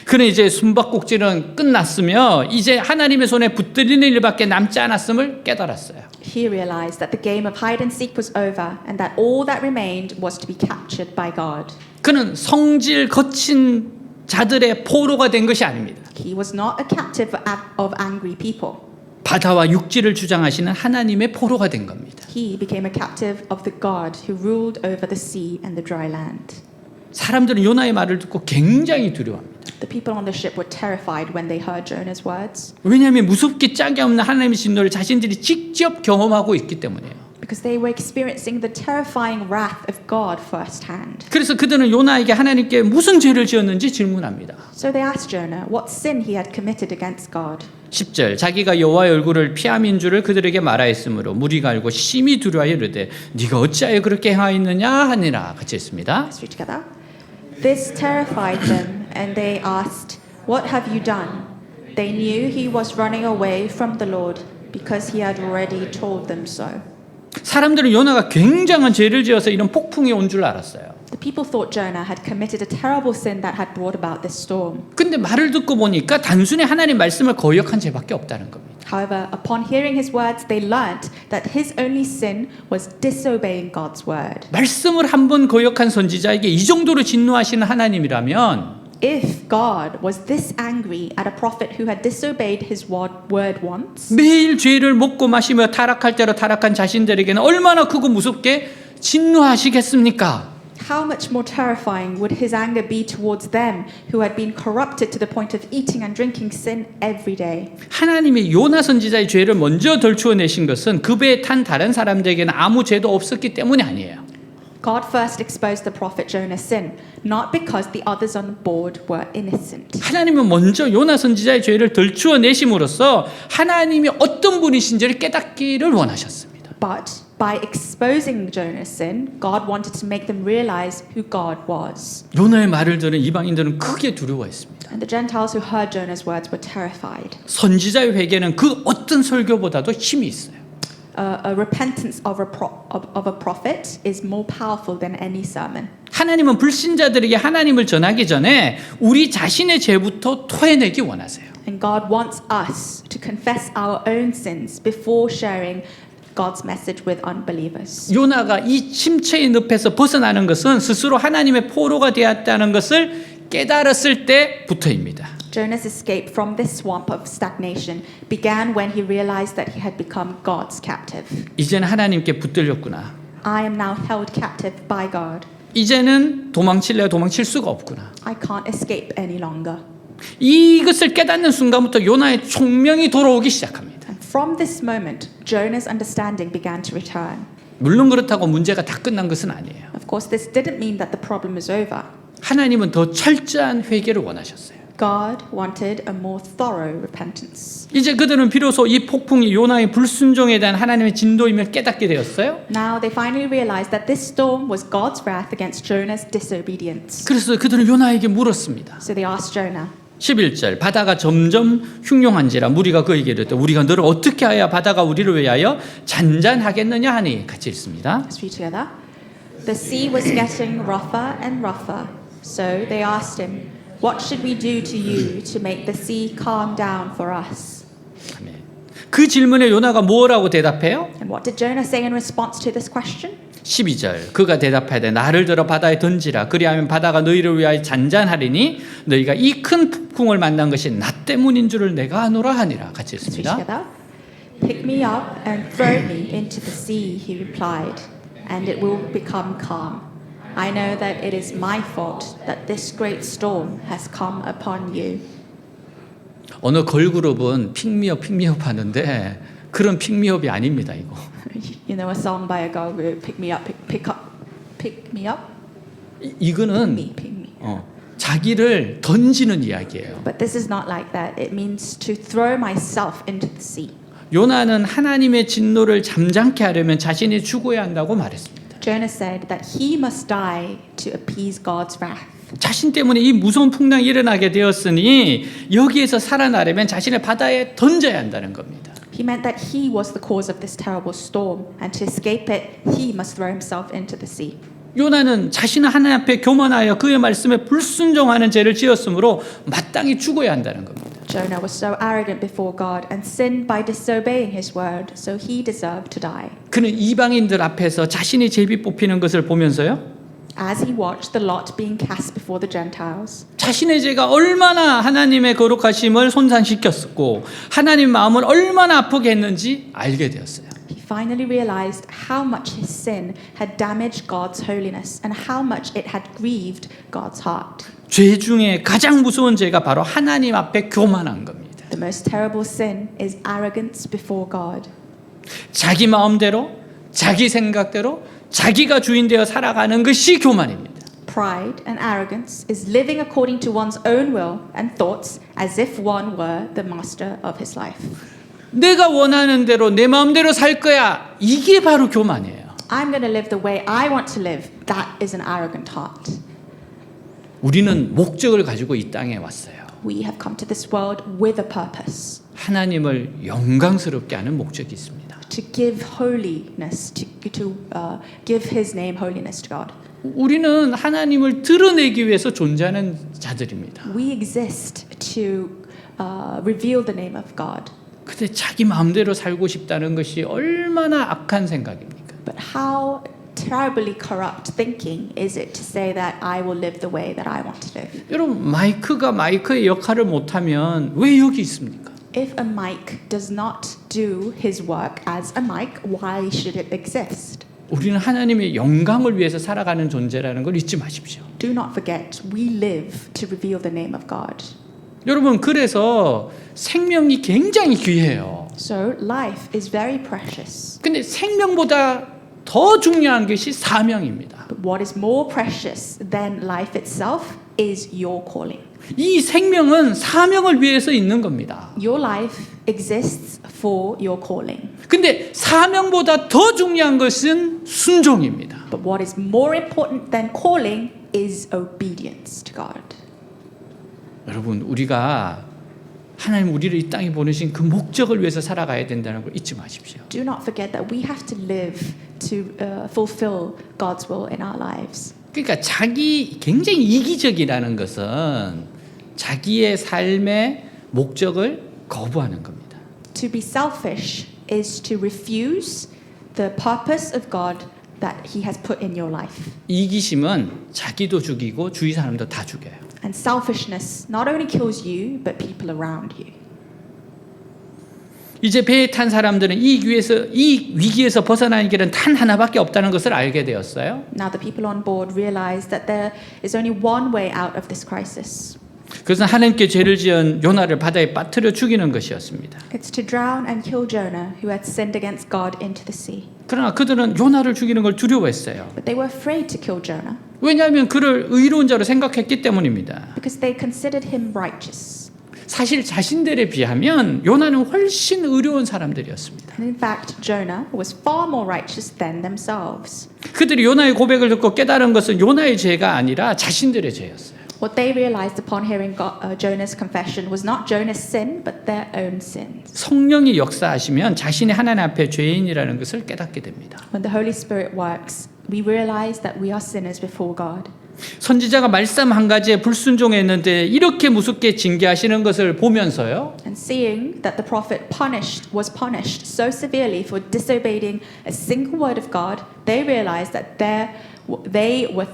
[SPEAKER 1] 그는 이제 숨바꼭질은 끝났으며 이제 하나님의 손에 붙들리는 일밖에 남지 않았음을 깨달았어요.
[SPEAKER 2] He realized that the game of hide and seek was over and that all that remained was to be captured by God.
[SPEAKER 1] 그는 성질 거친 자들의 포로가 된 것이 아닙니다.
[SPEAKER 2] He was not a captive of angry people.
[SPEAKER 1] 바다와 육지를 주장하시는 하나님의 포로가 된 겁니다.
[SPEAKER 2] He became a captive of the God who ruled over the sea and the dry land.
[SPEAKER 1] 사람들은 요나의 말을 듣고 굉장히 두려워합니다.
[SPEAKER 2] The people on the ship were terrified when they heard Jonah's words
[SPEAKER 1] 왜냐하면 무섭게 짝이 없는 하나님의 진노를 자신들이 직접 경험하고 있기 때문이에요.
[SPEAKER 2] because they were experiencing the terrifying wrath of God firsthand.
[SPEAKER 1] 그래서 그들은 요나에게 하나님께 무슨 죄를 지었는지 질문합니다.
[SPEAKER 2] So they asked Jonah what sin he had committed against God.
[SPEAKER 1] 10절 자기가 여호와의 얼굴을 피함인 줄을 그들에게 말하였으므로 무리가 알고 심히 두려워하여 이르되 네가 어찌하여 그렇게 행하였느냐 하니라. 같이 했습니다.
[SPEAKER 2] Let's read together. This terrified them, and they asked, "What have you done?" They knew he was running away from the Lord because he had already told them so.
[SPEAKER 1] 사람들은 요나가 굉장한 죄를 지어서 이런 폭풍이 온 줄 알았어요.
[SPEAKER 2] The people thought Jonah had committed a terrible sin that had brought about this storm.
[SPEAKER 1] 근데 말을 듣고 보니까 단순히 하나님 말씀을 거역한 죄밖에 없다는 겁니다.
[SPEAKER 2] However, upon hearing his words, they learnt that his only sin was disobeying God's word.
[SPEAKER 1] 말씀을 한 번 거역한 선지자에게 이 정도로 진노하시는 하나님이라면
[SPEAKER 2] If God was this angry at a prophet who had disobeyed his word once,
[SPEAKER 1] 매일 죄를 먹고 마시며 타락할 대로 타락한 자신들에게는 얼마나 크고 무섭게 진노하시겠습니까?
[SPEAKER 2] how much more terrifying would his anger be towards them who had been corrupted to the point of eating and drinking sin every day?
[SPEAKER 1] 하나님이 요나 선지자의 죄를 먼저 덜추어내신 것은 그 배에 탄 다른 사람들에게는 아무 죄도 없었기 때문이 아니에요.
[SPEAKER 2] God first exposed the prophet Jonah's sin, not because the others on board were innocent.
[SPEAKER 1] 하나님은 먼저 요나 선지자의 죄를 덜추어내심으로써 하나님이 어떤 분이신지를 깨닫기를 원하셨습니다.
[SPEAKER 2] But by exposing Jonah's sin, God wanted to make them realize who God was.
[SPEAKER 1] 요나의 말을 들은 이방인들은 크게 두려워했습니다.
[SPEAKER 2] And the Gentiles who heard Jonah's words were terrified.
[SPEAKER 1] 선지자의 회개는 그 어떤 설교보다도 힘이 있어요.
[SPEAKER 2] A repentance of a prophet is more powerful than any sermon.
[SPEAKER 1] 하나님은 불신자들에게 하나님을 전하기 전에 우리 자신의 죄부터 토해내기 원하세요.
[SPEAKER 2] And God wants us to confess our own sins before sharing God's message with unbelievers.
[SPEAKER 1] 요나가 이 침체의 늪에서 벗어나는 것은 스스로 하나님의 포로가 되었다는 것을 깨달았을 때부터입니다.
[SPEAKER 2] Jonah's escape from this swamp of stagnation began when he realized that he had become God's captive.
[SPEAKER 1] 이제는 하나님께 붙들렸구나.
[SPEAKER 2] I am now held captive by God.
[SPEAKER 1] 이제는 도망칠래야 도망칠 수가 없구나.
[SPEAKER 2] I can't escape any longer.
[SPEAKER 1] 이것을 깨닫는 순간부터 요나의 총명이 돌아오기 시작합니다.
[SPEAKER 2] And from this moment, Jonah's understanding began to return.
[SPEAKER 1] 물론 그렇다고 문제가 다 끝난 것은 아니에요.
[SPEAKER 2] Of course, this didn't mean that the problem is over.
[SPEAKER 1] 하나님은 더 철저한 회개를 원하셨어요.
[SPEAKER 2] God wanted a more thorough repentance.
[SPEAKER 1] 이제 그들은 비로소 이 폭풍이 요나의 불순종에 대한 하나님의 진도임을 깨닫게 되었어요.
[SPEAKER 2] Now they finally realized that this storm was God's wrath against Jonah's disobedience.
[SPEAKER 1] 그래서 그들은 요나에게 물었습니다.
[SPEAKER 2] So they asked Jonah,
[SPEAKER 1] 11절 바다가 점점 흉흉한지라 무리가 그에게 이르되 우리가 너를 어떻게 하여 바다가 우리를 위하여 잔잔하겠느냐 하니 같이 읽습니다.
[SPEAKER 2] let's read together. The sea was getting rougher and rougher. So they asked him, What should we do to you to make the sea calm down for us?
[SPEAKER 1] 아멘. 그 질문에 요나가 뭐라고 대답해요?
[SPEAKER 2] And what did Jonah say in response to this question?
[SPEAKER 1] 12절 그가 대답하되 나를 들어 바다에 던지라 그리하면 바다가 너희를 위하여 잔잔하리니 너희가 이 큰 폭풍을 만난 것이 나 때문인 줄을 내가 아노라 하니라. 같이
[SPEAKER 2] Let's read
[SPEAKER 1] 읽습니다.
[SPEAKER 2] together. Pick me up and throw me into the sea, he replied, and it will become calm. I know that it is my fault that this great storm has come upon you.
[SPEAKER 1] 어느 걸그룹은 픽미업 하는데 그런 픽미업이 아닙니다. 이거.
[SPEAKER 2] You know a song by a girl group, Pick Me Up, Pick Me Up?
[SPEAKER 1] 이거는
[SPEAKER 2] Pick me.
[SPEAKER 1] 자기를 던지는 이야기예요.
[SPEAKER 2] But this is not like that. It means to throw myself into the sea.
[SPEAKER 1] 요나는 하나님의 진노를 잠잠케 하려면 자신이 죽어야 한다고 말했습니다.
[SPEAKER 2] Jonah said that he must die to appease God's wrath.
[SPEAKER 1] 자신 때문에 이 무서운 풍랑이 일어나게 되었으니 여기에서 살아나려면 자신을 바다에 던져야 한다는 겁니다.
[SPEAKER 2] He meant that he was the cause of this terrible storm, and to escape it, he must throw himself into the sea.
[SPEAKER 1] 요나는 자신은 하나님 앞에 교만하여 그의 말씀에 불순종하는 죄를 지었으므로 마땅히 죽어야 한다는 겁니다.
[SPEAKER 2] Jonah was so arrogant before God and sinned by disobeying his word, so he deserved to die.
[SPEAKER 1] 그는 이방인들 앞에서 자신이 제비 뽑히는 것을 보면서요.
[SPEAKER 2] As he watched the lot being cast before the Gentiles,
[SPEAKER 1] 자신의 죄가 얼마나 하나님의 거룩하심을 손상시켰었고 하나님 마음을 얼마나 아프게 했는지 알게 되었어요.
[SPEAKER 2] he finally realized how much his sin had damaged God's holiness and how much it had grieved God's heart.
[SPEAKER 1] 죄 중에 가장 무서운 죄가 바로 하나님 앞에 교만한 겁니다.
[SPEAKER 2] The most terrible sin is arrogance before God.
[SPEAKER 1] 자기 마음대로, 자기 생각대로, 자기가 주인되어 살아가는 것이 교만입니다.
[SPEAKER 2] Pride and arrogance is living according to one's own will and thoughts as if one were the master of his life.
[SPEAKER 1] 내가 원하는 대로 내 마음대로 살 거야. 이게 바로 교만이에요.
[SPEAKER 2] I'm going to live the way I want to live. That is an arrogant heart.
[SPEAKER 1] 우리는 목적을 가지고 이 땅에 왔어요.
[SPEAKER 2] We have come to this world with a purpose.
[SPEAKER 1] 하나님을 영광스럽게 하는 목적이 있습니다.
[SPEAKER 2] To give holiness, to give His name holiness to God.
[SPEAKER 1] 우리는 하나님을 드러내기 위해서 존재하는 자들입니다.
[SPEAKER 2] We exist to reveal the name of God.
[SPEAKER 1] 근데 자기 마음대로 살고 싶다는 것이 얼마나 악한 생각입니까?
[SPEAKER 2] But how terribly corrupt thinking is it to say that I will live the way that I want to live?
[SPEAKER 1] 여러분 마이크가 마이크의 역할을 못하면 왜 여기 있습니까?
[SPEAKER 2] If a mic does not do his work as a mic, why should it exist?
[SPEAKER 1] 우리는 하나님의 영광을 위해서 살아가는 존재라는 걸 잊지 마십시오.
[SPEAKER 2] Do not forget, we live to reveal the name of God.
[SPEAKER 1] 여러분 그래서 생명이 굉장히 귀해요.
[SPEAKER 2] So life is very precious.
[SPEAKER 1] 근데 생명보다 더 중요한 것이 사명입니다.
[SPEAKER 2] But what is more precious than life itself is your calling.
[SPEAKER 1] 이 생명은 사명을 위해서 있는 겁니다.
[SPEAKER 2] Your life exists for your calling.
[SPEAKER 1] 근데 사명보다 더 중요한 것은 순종입니다.
[SPEAKER 2] But what is more important than calling is obedience to God.
[SPEAKER 1] 여러분 우리가 하나님 우리를 이 땅에 보내신 그 목적을 위해서 살아가야 된다는 걸 잊지 마십시오.
[SPEAKER 2] Do not forget that we have to live to fulfill God's will in our lives.
[SPEAKER 1] 그러니까 굉장히 이기적이라는 것은 자기의 삶의 목적을 거부하는 겁니다.
[SPEAKER 2] To be selfish is to refuse the purpose of God that He has put in your life.
[SPEAKER 1] 이기심은 자기도 죽이고 주위 사람도 다 죽여요.
[SPEAKER 2] And selfishness not only kills you, but people around you.
[SPEAKER 1] 이제 배에 탄 사람들은 이 위기에서 벗어나는 길은 단 하나밖에 없다는 것을 알게 되었어요.
[SPEAKER 2] Now the people on board realize that there is only one way out of this crisis.
[SPEAKER 1] 그것은 하나님께 죄를 지은 요나를 바다에 빠뜨려 죽이는 것이었습니다.
[SPEAKER 2] It's to drown and kill Jonah, who had sinned against God, into the sea.
[SPEAKER 1] 그러나 그들은 요나를 죽이는 걸 두려워했어요.
[SPEAKER 2] But they were afraid to kill Jonah
[SPEAKER 1] 왜냐하면 그를 의로운 자로 생각했기 때문입니다.
[SPEAKER 2] because they considered him righteous.
[SPEAKER 1] 사실 자신들에 비하면 요나는 훨씬 의로운 사람들이었습니다.
[SPEAKER 2] And in fact, Jonah was far more righteous than themselves.
[SPEAKER 1] 그들이 요나의 고백을 듣고 깨달은 것은 요나의 죄가 아니라 자신들의 죄였어요.
[SPEAKER 2] What they realized upon hearing Jonah's confession was not Jonah's sin, but their own sins.
[SPEAKER 1] 성령이 역사하시면 자신이 하나님 앞에 죄인이라는 것을 깨닫게 됩니다.
[SPEAKER 2] When the Holy Spirit works, we realize that we are sinners before God.
[SPEAKER 1] 선지자가 말씀 한 가지에 불순종했는데 이렇게 무섭게 징계하시는 것을 보면서요.
[SPEAKER 2] And seeing that the prophet was punished so severely for disobeying a single word of God, they realized that they were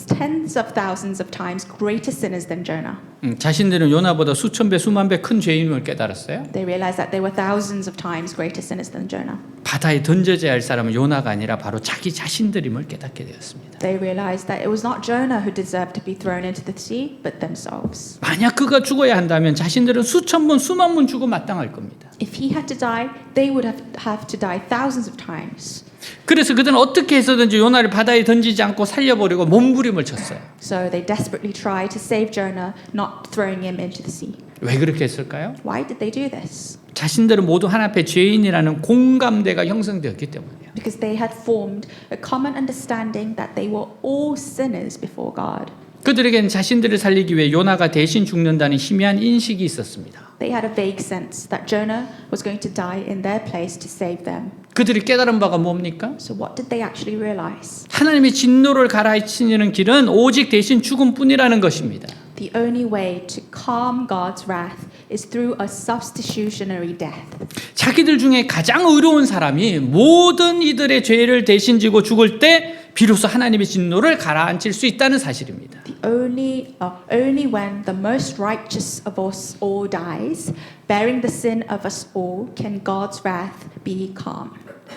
[SPEAKER 2] tens of thousands of times greater sinners than Jonah.
[SPEAKER 1] 자신들은 요나보다 수천 배, 수만 배 큰 죄인임을 깨달았어요.
[SPEAKER 2] They realized that they were thousands of times greater sinners than Jonah.
[SPEAKER 1] 바다에 던져져야 할 사람은 요나가 아니라 바로 자기 자신들임을 깨닫게 되었습니다.
[SPEAKER 2] They realized that it was not Jonah who deserved to be thrown into the sea, but themselves.
[SPEAKER 1] 만약 그가 죽어야 한다면 자신들은 수천 번, 수만 번 죽어 마땅할 겁니다.
[SPEAKER 2] If he had to die, they would have to die thousands of times.
[SPEAKER 1] 그래서 그들은 어떻게 해서든지 요나를 바다에 던지지 않고 살려버리고 몸부림을 쳤어요.
[SPEAKER 2] So they desperately tried to save Jonah, not throwing him into the sea.
[SPEAKER 1] 왜 그렇게 했을까요?
[SPEAKER 2] Why did they do this?
[SPEAKER 1] 자신들은 모두 하나님 앞에 죄인이라는 공감대가 형성되었기 때문이에요.
[SPEAKER 2] Because they had formed a common understanding that they were all sinners before God.
[SPEAKER 1] 그들에게는 자신들을 살리기 위해 요나가 대신 죽는다는 희미한 인식이 있었습니다.
[SPEAKER 2] They had a vague sense that Jonah was going to die in their place to save them.
[SPEAKER 1] 그들이 깨달은 바가 뭡니까?
[SPEAKER 2] So what did they actually realize?
[SPEAKER 1] 하나님의 진노를 가라앉히는 길은 오직 대신 죽음뿐이라는 것입니다.
[SPEAKER 2] The only way to calm God's wrath is through a substitutionary death.
[SPEAKER 1] 자기들 중에 가장 의로운 사람이 모든 이들의 죄를 대신 지고 죽을 때 비로소 하나님의 진노를 가라앉힐 수 있다는 사실입니다.
[SPEAKER 2] Only when the most righteous of us all dies, bearing the sin of us all, can God's wrath be calm.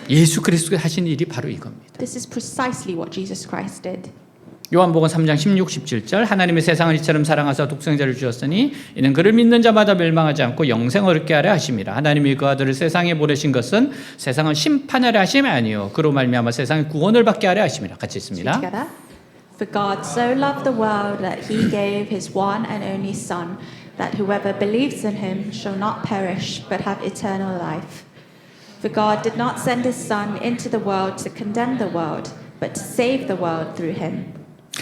[SPEAKER 1] 예수 그리스도가 하신 일이 바로 이겁니다.
[SPEAKER 2] This is precisely what Jesus Christ did.
[SPEAKER 1] 요한복음 3장 16, 17절 하나님의 세상을 이처럼 사랑하사 독생자를 주었으니 이는 그를 믿는 자마다 멸망하지 않고 영생을 얻게 하려 하심이라. 하나님이 그 아들을 세상에 보내신 것은 세상을 심판하려 하심이 아니요 그로 말미암아 세상의 구원을 받게 하려 하심이라. 같이 있습니다.
[SPEAKER 2] Together. For God so loved the world that he gave his one and only Son, that whoever believes in him shall not perish but have eternal life. For God did not send his Son into the world to condemn the world, but to save the world through him.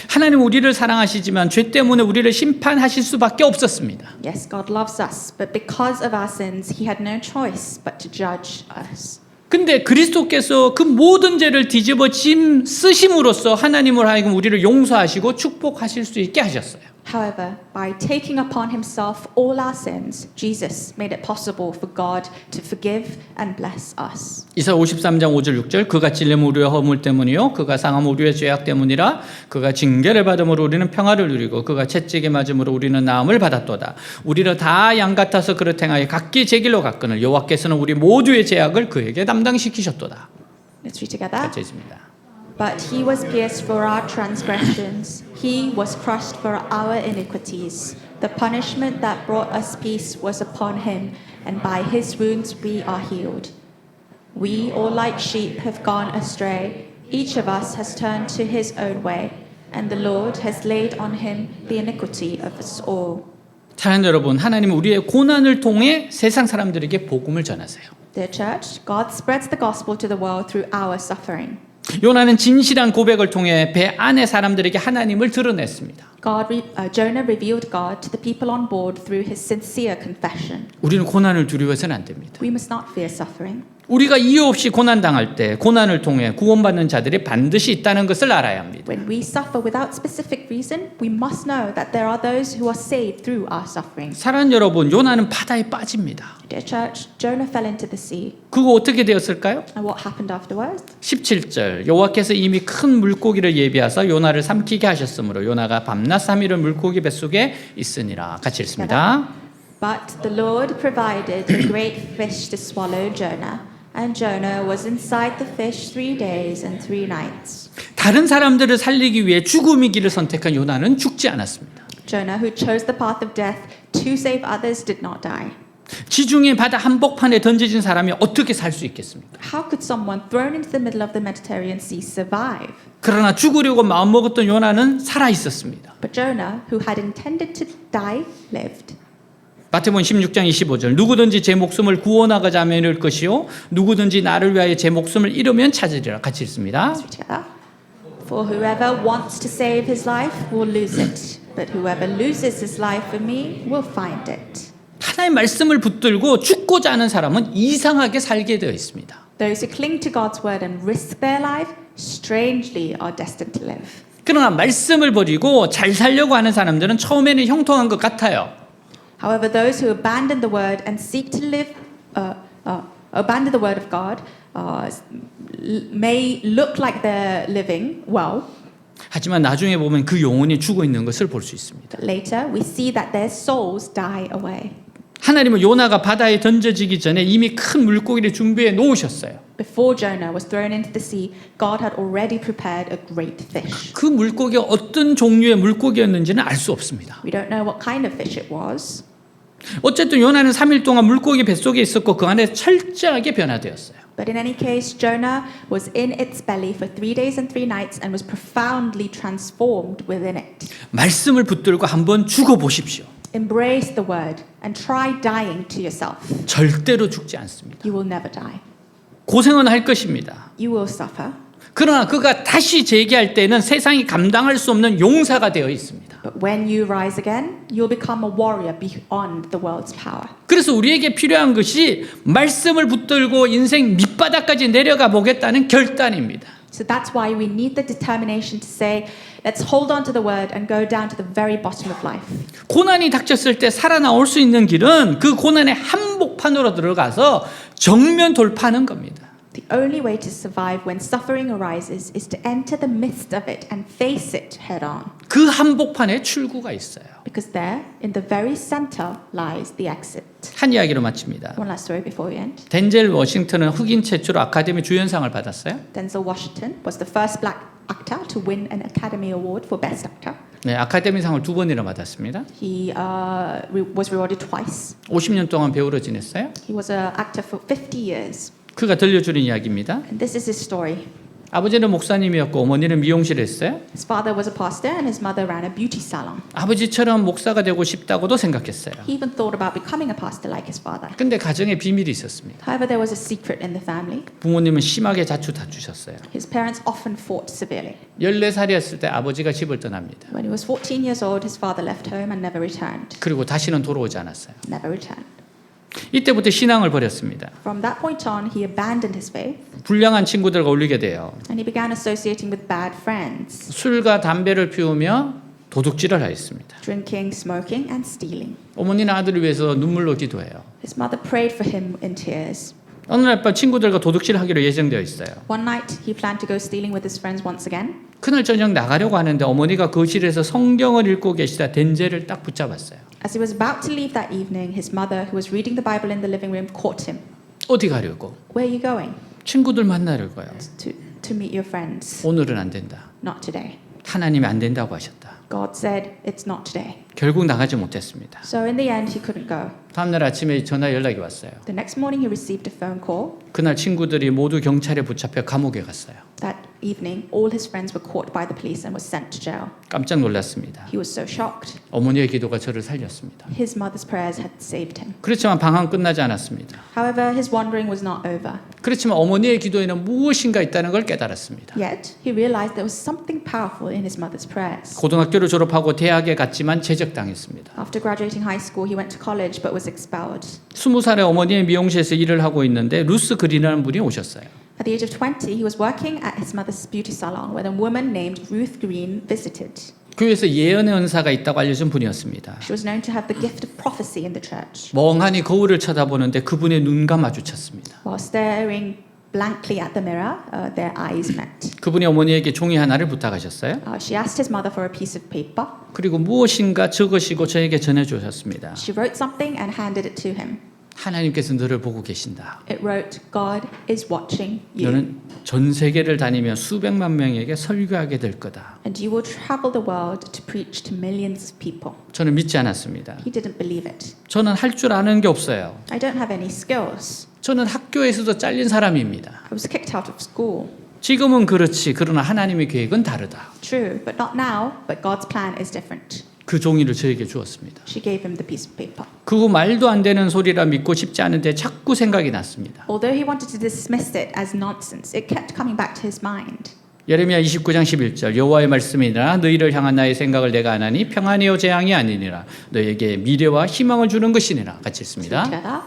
[SPEAKER 1] 하나님 우리를 사랑하시지만 죄 때문에 우리를 심판하실 수밖에 없었습니다.
[SPEAKER 2] Yes, God loves us, but because of our sins, he had no choice but to judge us.
[SPEAKER 1] 근데 그리스도께서 그 모든 죄를 뒤집어 쓰심으로써 하나님을 하여금 우리를 용서하시고 축복하실 수 있게 하셨어요.
[SPEAKER 2] However, by taking upon himself all our sins, Jesus made it possible for God to forgive and bless us.
[SPEAKER 1] 이사 53장 5절 6절 그가 찔림 우리의 허물 때문이요 그가 상함 우리의 죄악 때문이라 그가 징계를 받음으로 우리는 평화를 누리고 그가 채찍에 맞음으로 우리는 나음을 받았도다. 우리는 다 양 같아서 그릇 행하여 각기 제 길로 갔거늘 여호와께서는 우리 모두의 죄악을 그에게 담당시키셨도다.
[SPEAKER 2] Let's read together.
[SPEAKER 1] 같이 있습니다.
[SPEAKER 2] But he was pierced for our transgressions, he was crushed for our iniquities. The punishment that brought us peace was upon him, and by his wounds we are healed. We all like sheep have gone astray, each of us has turned to his own way, and the Lord has laid on him the iniquity of us all.
[SPEAKER 1] 사랑하는 여러분, 하나님은 우리의 고난을 통해 세상 사람들에게 복음을 전하세요.
[SPEAKER 2] Dear church, God spreads the gospel to the world through our suffering.
[SPEAKER 1] 요나는 진실한 고백을 통해 배 안의 사람들에게 하나님을 드러냈습니다.
[SPEAKER 2] Jonah revealed God to the people on board through his sincere confession.
[SPEAKER 1] 우리는 고난을 두려워서는 안 됩니다.
[SPEAKER 2] We must not fear suffering.
[SPEAKER 1] 우리가 이유 없이 고난 당할 때 고난을 통해 구원받는 자들이 반드시 있다는 것을 알아야 합니다.
[SPEAKER 2] When we suffer without specific reason, we must know that there are those who are saved through our suffering.
[SPEAKER 1] 사랑 여러분, 요나는 바다에 빠집니다.
[SPEAKER 2] Dear church, Jonah fell into the sea.
[SPEAKER 1] 그거 어떻게 되었을까요?
[SPEAKER 2] And what happened afterwards?
[SPEAKER 1] 17절 여호와께서 이미 큰 물고기를 예비하사 요나를 삼키게 하셨으므로 요나가 밤낮 3일을 물고기 뱃속에 있으니라. 같이 읽습니다.
[SPEAKER 2] But the Lord provided a great fish to swallow Jonah, and Jonah was inside the fish 3 days and 3 nights.
[SPEAKER 1] 다른 사람들을 살리기 위해 죽음의 길을 선택한 요나는 죽지 않았습니다.
[SPEAKER 2] Jonah, who chose the path of death to save others, did not die.
[SPEAKER 1] 지중해 바다 한복판에 던져진 사람이 어떻게 살 수 있겠습니까?
[SPEAKER 2] How could someone thrown into the middle of the Mediterranean Sea survive?
[SPEAKER 1] 그러나 죽으려고 마음먹었던 요나는 살아 있었습니다.
[SPEAKER 2] But Jonah, who had intended to die, lived.
[SPEAKER 1] 마태복음 16장 25절 누구든지 제 목숨을 구원하고자 하면 잃을 것이요 누구든지 나를 위하여 제 목숨을 잃으면 찾으리라. 같이 읽습니다.
[SPEAKER 2] Let's read together. For whoever wants to save his life will lose it, but whoever loses his life for me will find it.
[SPEAKER 1] 하나님의 말씀을 붙들고 죽고자 하는 사람은 이상하게 살게 되어 있습니다.
[SPEAKER 2] Those who cling to God's word and risk their life strangely are destined to live.
[SPEAKER 1] 그러나 말씀을 버리고 잘 살려고 하는 사람들은 처음에는 형통한 것 같아요.
[SPEAKER 2] However, those who abandon the word and seek to live, abandon the word of God, may look like they're living well.
[SPEAKER 1] 하지만 나중에 보면 그 영혼이 죽어 있는 것을 볼 수 있습니다.
[SPEAKER 2] But later, we see that their souls die away.
[SPEAKER 1] 하나님은 요나가 바다에 던져지기 전에 이미 큰 물고기를 준비해 놓으셨어요.
[SPEAKER 2] Before Jonah was thrown into the sea, God had already prepared a great fish.
[SPEAKER 1] 그 물고기가 어떤 종류의 물고기였는지는 알 수 없습니다.
[SPEAKER 2] We don't know what kind of fish it was.
[SPEAKER 1] 어쨌든 요나는 3일 동안 물고기 뱃속에 있었고 그 안에 철저하게 변화되었어요.
[SPEAKER 2] But in any case, Jonah was in its belly for 3 days and 3 nights and was profoundly transformed within it.
[SPEAKER 1] 말씀을 붙들고 한번 죽어 보십시오.
[SPEAKER 2] Embrace the word and try dying to yourself.
[SPEAKER 1] 절대로 죽지 않습니다.
[SPEAKER 2] You will never die.
[SPEAKER 1] 고생은 할 것입니다.
[SPEAKER 2] You will suffer.
[SPEAKER 1] 그러나 그가 다시 재기할 때는 세상이 감당할 수 없는 용사가 되어 있습니다.
[SPEAKER 2] But when you rise again, you'll become a warrior beyond the world's power.
[SPEAKER 1] 그래서 우리에게 필요한 것이 말씀을 붙들고 인생 밑바닥까지 내려가 보겠다는 결단입니다.
[SPEAKER 2] So that's why we need the determination to say, let's hold on to the word and go down to the very bottom of life.
[SPEAKER 1] 고난이 닥쳤을 때 살아나올 수 있는 길은 그 고난의 한복판으로 들어가서 정면 돌파하는 겁니다.
[SPEAKER 2] The only way to survive when suffering arises is to enter the midst of it and face it head on.
[SPEAKER 1] 그 한복판에 출구가 있어요.
[SPEAKER 2] Because there, in the very center, lies the exit.
[SPEAKER 1] 한 이야기로 마칩니다.
[SPEAKER 2] One last story before we end.
[SPEAKER 1] 덴젤 워싱턴은 흑인 최초로 아카데미 주연상을 받았어요.
[SPEAKER 2] Denzel Washington was the first black actor to win an Academy Award for Best Actor.
[SPEAKER 1] 네, 아카데미상을 2번이나 받았습니다.
[SPEAKER 2] He was rewarded twice.
[SPEAKER 1] 50년 동안 배우로 지냈어요.
[SPEAKER 2] He was an actor for 50 years.
[SPEAKER 1] 그가 들려주는 이야기입니다.
[SPEAKER 2] And this is his story.
[SPEAKER 1] 아버지는 목사님이었고 어머니는 미용실을 했어요.
[SPEAKER 2] His father was a pastor and his mother ran a beauty salon.
[SPEAKER 1] 아버지처럼 목사가 되고 싶다고도 생각했어요.
[SPEAKER 2] He even thought about becoming a pastor like his father.
[SPEAKER 1] 근데 가정에 비밀이 있었습니다.
[SPEAKER 2] However, there was a secret in the family.
[SPEAKER 1] 부모님은 심하게 자주 다투셨어요.
[SPEAKER 2] His parents often fought severely.
[SPEAKER 1] 14살이었을 때 아버지가 집을 떠납니다.
[SPEAKER 2] When he was 14 years old, his father left home and never returned.
[SPEAKER 1] 그리고 다시는 돌아오지 않았어요.
[SPEAKER 2] Never returned.
[SPEAKER 1] 이때부터 신앙을 버렸습니다.
[SPEAKER 2] From that point on, he abandoned his faith
[SPEAKER 1] 불량한 친구들과 어울리게 돼요.
[SPEAKER 2] and he began associating with bad friends,
[SPEAKER 1] 술과 담배를 피우며 도둑질을 하였습니다.
[SPEAKER 2] drinking, smoking, and stealing.
[SPEAKER 1] 어머니는 아들을 위해서 눈물로 기도해요.
[SPEAKER 2] His mother prayed for him in tears.
[SPEAKER 1] 어느 날 밤 친구들과 도둑질을 하기로 예정되어 있어요.
[SPEAKER 2] One night, he planned to go stealing with his friends once again.
[SPEAKER 1] 그날 저녁 나가려고 하는데 어머니가 거실에서 성경을 읽고 계시다 덴젤을 딱 붙잡았어요.
[SPEAKER 2] As he was about to leave that evening, his mother, who was reading the Bible in the living room, caught him.
[SPEAKER 1] 어디 가려고?
[SPEAKER 2] Where are you going?
[SPEAKER 1] 친구들 만나려고요.
[SPEAKER 2] To meet your friends.
[SPEAKER 1] 오늘은 안 된다.
[SPEAKER 2] Not today.
[SPEAKER 1] 하나님이 안 된다고 하셨다.
[SPEAKER 2] God said, it's not today.
[SPEAKER 1] 결국 나가지 못했습니다.
[SPEAKER 2] So in the end, he couldn't go.
[SPEAKER 1] 다음날 아침에 전화 연락이 왔어요.
[SPEAKER 2] The next morning, he received a phone call
[SPEAKER 1] 그날 친구들이 모두 경찰에 붙잡혀 감옥에 갔어요.
[SPEAKER 2] that evening, all his friends were caught by the police and was sent to jail.
[SPEAKER 1] 깜짝 놀랐습니다.
[SPEAKER 2] He was so shocked.
[SPEAKER 1] 어머니의 기도가 저를 살렸습니다.
[SPEAKER 2] His mother's prayers had saved him.
[SPEAKER 1] 그렇지만 방황 끝나지 않았습니다.
[SPEAKER 2] However, his wandering was not over.
[SPEAKER 1] 그렇지만 어머니의 기도에는 무엇인가 있다는 걸 깨달았습니다.
[SPEAKER 2] Yet, he realized there was something powerful in his mother's prayers.
[SPEAKER 1] 고등학교를 졸업하고 대학에 갔지만 제적당했습니다.
[SPEAKER 2] After graduating high school, he went to college but was expelled.
[SPEAKER 1] 20살에 어머니의 미용실에서 일을 하고 있는데 루스 그린이라는 분이 오셨어요.
[SPEAKER 2] At the age of 20, he was working at his mother's beauty salon when a woman named Ruth Green visited.
[SPEAKER 1] 교회에서 예언의 은사가 있다고 알려진 분이었습니다.
[SPEAKER 2] She was known to have the gift of prophecy in the church.
[SPEAKER 1] 멍하니 거울을 쳐다보는데 그분의 눈과 마주쳤습니다.
[SPEAKER 2] While staring blankly at the mirror, their eyes met.
[SPEAKER 1] 그분이 어머니에게 종이 하나를 부탁하셨어요.
[SPEAKER 2] She asked his mother for a piece of paper.
[SPEAKER 1] 그리고 무엇인가 적으시고 저에게 전해주셨습니다.
[SPEAKER 2] She wrote something and handed it to him.
[SPEAKER 1] 하나님께서 너를 보고 계신다.
[SPEAKER 2] It wrote, God is watching you.
[SPEAKER 1] 너는 전 세계를 다니며 수백만 명에게 설교하게 될 거다.
[SPEAKER 2] And you will travel the world to preach to millions of people.
[SPEAKER 1] 저는 믿지 않았습니다.
[SPEAKER 2] He didn't believe it.
[SPEAKER 1] 저는 할 줄 아는 게 없어요.
[SPEAKER 2] I don't have any skills.
[SPEAKER 1] 저는 학교에서도 잘린 사람입니다.
[SPEAKER 2] I was kicked out of school.
[SPEAKER 1] 지금은 그렇지. 그러나 하나님의 계획은 다르다.
[SPEAKER 2] True, but not now. But God's plan is different.
[SPEAKER 1] 그 종이를 저에게 주었습니다.
[SPEAKER 2] She gave him the piece of paper.
[SPEAKER 1] 그 후 말도 안 되는 소리라 믿고 싶지 않은데 자꾸 생각이 났습니다.
[SPEAKER 2] Although he wanted to dismiss it as nonsense, it kept coming back to his mind.
[SPEAKER 1] 예레미야 29장 11절 여호와의 말씀이니라 너희를 향한 나의 생각을 내가 아나니 평안이요 재앙이 아니니라 너희에게 미래와 희망을 주는 것이니라 같이 읽습니다.
[SPEAKER 2] Together.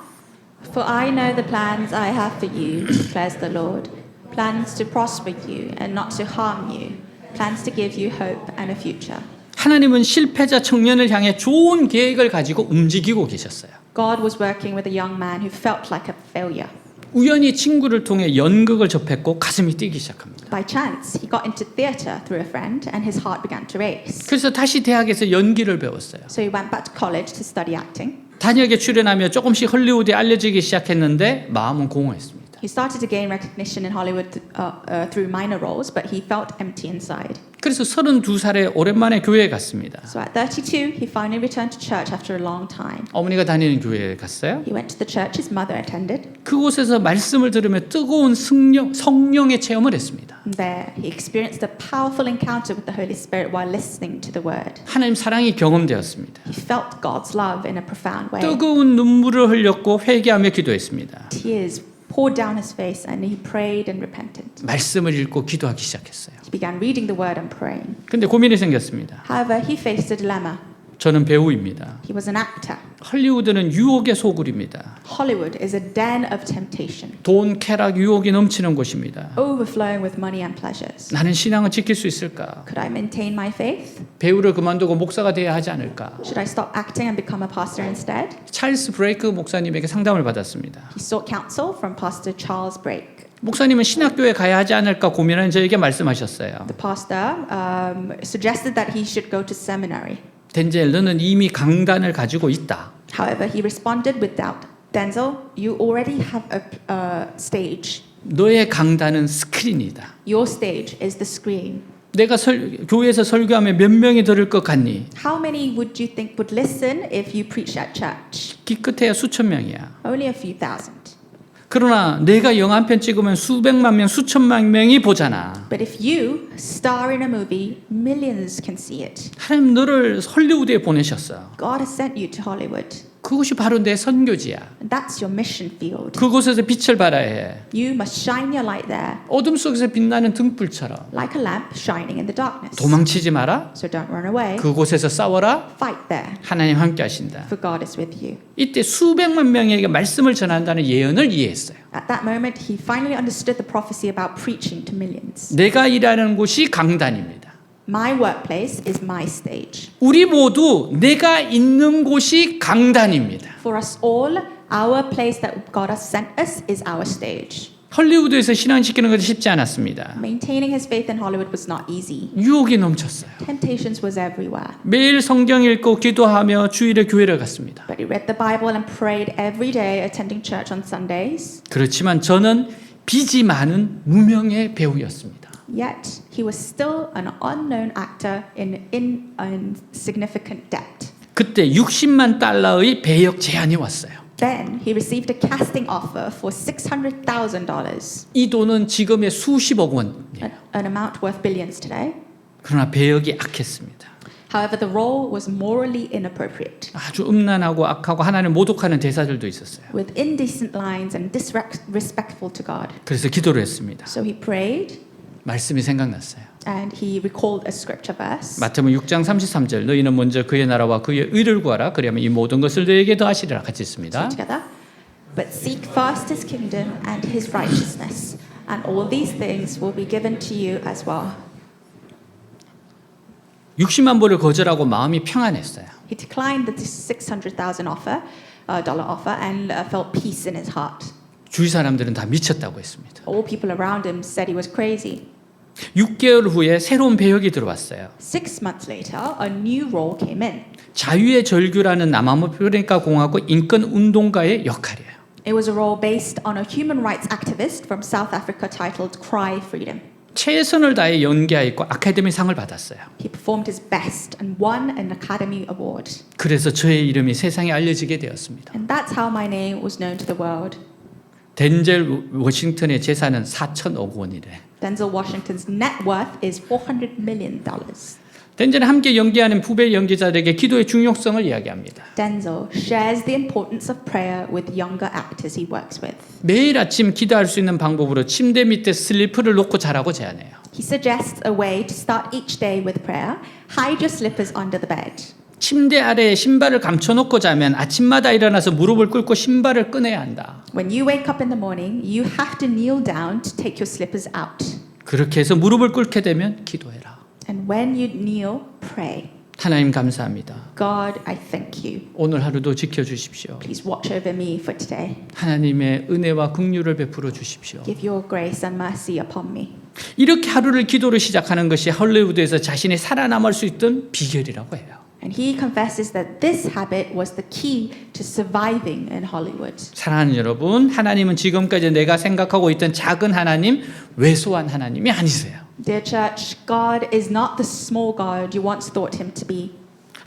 [SPEAKER 2] For I know the plans I have for you, declares the Lord. Plans to prosper you and not to harm you. Plans to give you hope and a future.
[SPEAKER 1] 하나님은 실패자 청년을 향해 좋은 계획을 가지고 움직이고 계셨어요.
[SPEAKER 2] God was working with a young man who felt like a failure.
[SPEAKER 1] 우연히 친구를 통해 연극을 접했고 가슴이 뛰기 시작합니다.
[SPEAKER 2] By chance, he got into theatre through a friend and his heart began to race.
[SPEAKER 1] 그래서 다시 대학에서 연기를 배웠어요.
[SPEAKER 2] So he went back to college to study acting.
[SPEAKER 1] 단역에 출연하며 조금씩 헐리우드에 알려지기 시작했는데 마음은 공허했습니다.
[SPEAKER 2] He started to gain recognition in Hollywood through minor roles, but he felt empty inside.
[SPEAKER 1] 그래서 32살에 오랜만에 교회에 갔습니다.
[SPEAKER 2] So at 32, he finally returned to church after a long time.
[SPEAKER 1] 어머니가 다니는 교회에 갔어요.
[SPEAKER 2] He went to the church his mother attended.
[SPEAKER 1] 그곳에서 말씀을 들으며 뜨거운 성령의 체험을 했습니다.
[SPEAKER 2] And there, he experienced a powerful encounter with the Holy Spirit while listening to the Word.
[SPEAKER 1] 하나님 사랑이 경험되었습니다.
[SPEAKER 2] He felt God's love in a profound way.
[SPEAKER 1] 뜨거운 눈물을 흘렸고 회개하며 기도했습니다.
[SPEAKER 2] Tears poured down his face and he prayed and repented.
[SPEAKER 1] 말씀을 읽고 기도하기 시작했어요.
[SPEAKER 2] He began reading the Word and praying.
[SPEAKER 1] 근데 고민이 생겼습니다.
[SPEAKER 2] However, he faced a dilemma.
[SPEAKER 1] 저는 배우입니다.
[SPEAKER 2] He was an actor.
[SPEAKER 1] 헐리우드는 유혹의 소굴입니다.
[SPEAKER 2] Hollywood is a den of temptation,
[SPEAKER 1] 돈, 쾌락, 유혹이 넘치는 곳입니다.
[SPEAKER 2] overflowing with money and pleasures.
[SPEAKER 1] 나는 신앙을 지킬 수 있을까?
[SPEAKER 2] Could I maintain my faith?
[SPEAKER 1] 배우를 그만두고 목사가 돼야 하지 않을까?
[SPEAKER 2] Should I stop acting and become a pastor instead?
[SPEAKER 1] 찰스 브레이크 목사님에게 상담을 받았습니다.
[SPEAKER 2] He sought counsel from Pastor Charles Brake.
[SPEAKER 1] 목사님은 신학교에 가야 하지 않을까 고민하는 저에게 말씀하셨어요.
[SPEAKER 2] The pastor suggested that he should go to seminary.
[SPEAKER 1] 덴젤, 너는 이미 강단을 가지고 있다.
[SPEAKER 2] However, he responded with doubt. Denzel, you already have a stage.
[SPEAKER 1] 너의 강단은 스크린이다.
[SPEAKER 2] Your stage is the screen.
[SPEAKER 1] 내가 교회에서 설교하면 몇 명이 들을 것 같니?
[SPEAKER 2] How many would you think would listen if you preached at church?
[SPEAKER 1] 기껏해야 수천 명이야.
[SPEAKER 2] Only a few thousand.
[SPEAKER 1] 그러나 내가 영화 한 편 찍으면 수백만 명, 수천만 명이 보잖아.
[SPEAKER 2] But if you star in a movie, millions can see it.
[SPEAKER 1] 하나님 너를 헐리우드에 보내셨어.
[SPEAKER 2] God has sent you to Hollywood.
[SPEAKER 1] 그것이 바로 내 선교지야.
[SPEAKER 2] And that's your mission field.
[SPEAKER 1] 그곳에서 빛을 발해야 해.
[SPEAKER 2] You must shine your light there,
[SPEAKER 1] 어둠 속에서 빛나는 등불처럼.
[SPEAKER 2] like a lamp shining in the darkness.
[SPEAKER 1] 도망치지 마라.
[SPEAKER 2] So don't run away.
[SPEAKER 1] 그곳에서 싸워라.
[SPEAKER 2] Fight there,
[SPEAKER 1] 하나님 함께 하신다.
[SPEAKER 2] for God is with you.
[SPEAKER 1] 이때 수백만 명에게 말씀을 전한다는 예언을 이해했어요.
[SPEAKER 2] At that moment, he finally understood the prophecy about preaching to millions.
[SPEAKER 1] 내가 일하는 곳이 강단입니다.
[SPEAKER 2] My workplace is my stage.
[SPEAKER 1] 우리 모두 내가 있는 곳이 강단입니다.
[SPEAKER 2] For us all, our place that God has sent us is our stage.
[SPEAKER 1] 헐리우드에서 신앙 지키는 것이 쉽지 않았습니다.
[SPEAKER 2] Maintaining his faith in Hollywood was not easy.
[SPEAKER 1] 유혹이 넘쳤어요.
[SPEAKER 2] Temptations was everywhere.
[SPEAKER 1] 매일 성경 읽고 기도하며 주일에 교회를 갔습니다.
[SPEAKER 2] But he read the Bible and prayed every day, attending church on Sundays.
[SPEAKER 1] 그렇지만 저는 빚이 많은 무명의 배우였습니다.
[SPEAKER 2] Yet, he was still an unknown actor in insignificant debt.
[SPEAKER 1] 그때 $60만 배역 제안이 왔어요.
[SPEAKER 2] Then he received a casting offer for $600,000,
[SPEAKER 1] 이 돈은 지금의 수십억 원.
[SPEAKER 2] an amount worth billions today.
[SPEAKER 1] 그러나 배역이 악했습니다.
[SPEAKER 2] However, the role was morally inappropriate,
[SPEAKER 1] 아주 음란하고 악하고 하나님을 모독하는 대사들도 있었어요.
[SPEAKER 2] with indecent lines and disrespectful to God.
[SPEAKER 1] 그래서 기도를 했습니다.
[SPEAKER 2] So he prayed
[SPEAKER 1] 말씀이 생각났어요.
[SPEAKER 2] and he recalled a scripture verse.
[SPEAKER 1] 마태복음 6장 33절 너희는 먼저 그의 나라와 그의 의를 구하라 그리하면 이 모든 것을 너희에게 더하시리라 같이 있습니다.
[SPEAKER 2] Together. But seek first his kingdom and his righteousness, and all these things will be given to you as well.
[SPEAKER 1] 60만 불을 거절하고 마음이 평안했어요.
[SPEAKER 2] He declined the $600,000 dollar offer and felt peace in his heart.
[SPEAKER 1] 주위 사람들은 다 미쳤다고 했습니다.
[SPEAKER 2] All people around him said he was crazy.
[SPEAKER 1] 6개월 후에 새로운 배역이 들어왔어요.
[SPEAKER 2] 6 months later, a new role came in.
[SPEAKER 1] 자유의 절규라는 남아프리카 공화국 인권 운동가의 역할이에요.
[SPEAKER 2] It was a role based on a human rights activist from South Africa titled Cry Freedom.
[SPEAKER 1] 최선을 다해 연기하였고 아카데미 상을 받았어요.
[SPEAKER 2] He performed his best and won an Academy Award.
[SPEAKER 1] 그래서 저의 이름이 세상에 알려지게 되었습니다.
[SPEAKER 2] And that's how my name was known to the world.
[SPEAKER 1] 덴젤 워싱턴의 재산은 4천억 원이래.
[SPEAKER 2] Denzel Washington's net worth is $400 million.
[SPEAKER 1] 덴젤은 함께 연기하는 후배 연기자들에게 기도의 중요성을 이야기합니다.
[SPEAKER 2] Denzel shares the importance of prayer with younger actors he works with.
[SPEAKER 1] 매일 아침 기도할 수 있는 방법으로 침대 밑에 슬리퍼를 놓고 자라고 제안해요.
[SPEAKER 2] He suggests a way to start each day with prayer. Hide your slippers under the bed.
[SPEAKER 1] 침대 아래에 신발을 감춰놓고 자면 아침마다 일어나서 무릎을 꿇고 신발을 꺼내야 한다.
[SPEAKER 2] When you wake up in the morning, you have to kneel down to take your slippers out.
[SPEAKER 1] 그렇게 해서 무릎을 꿇게 되면 기도해라.
[SPEAKER 2] And when you kneel, pray.
[SPEAKER 1] 하나님 감사합니다.
[SPEAKER 2] God, I thank you.
[SPEAKER 1] 오늘 하루도 지켜주십시오.
[SPEAKER 2] Please watch over me for today.
[SPEAKER 1] 하나님의 은혜와 긍휼을 베풀어 주십시오.
[SPEAKER 2] Give your grace and mercy upon me.
[SPEAKER 1] 이렇게 하루를 기도로 시작하는 것이 헐리우드에서 자신이 살아남을 수 있던 비결이라고 해요.
[SPEAKER 2] And he confesses that this habit was the key to surviving in Hollywood.
[SPEAKER 1] 사랑하는 여러분, 하나님은 지금까지 내가 생각하고 있던 작은 하나님, 왜소한 하나님이 아니세요.
[SPEAKER 2] Dear church, God is not the small God you once thought him to be.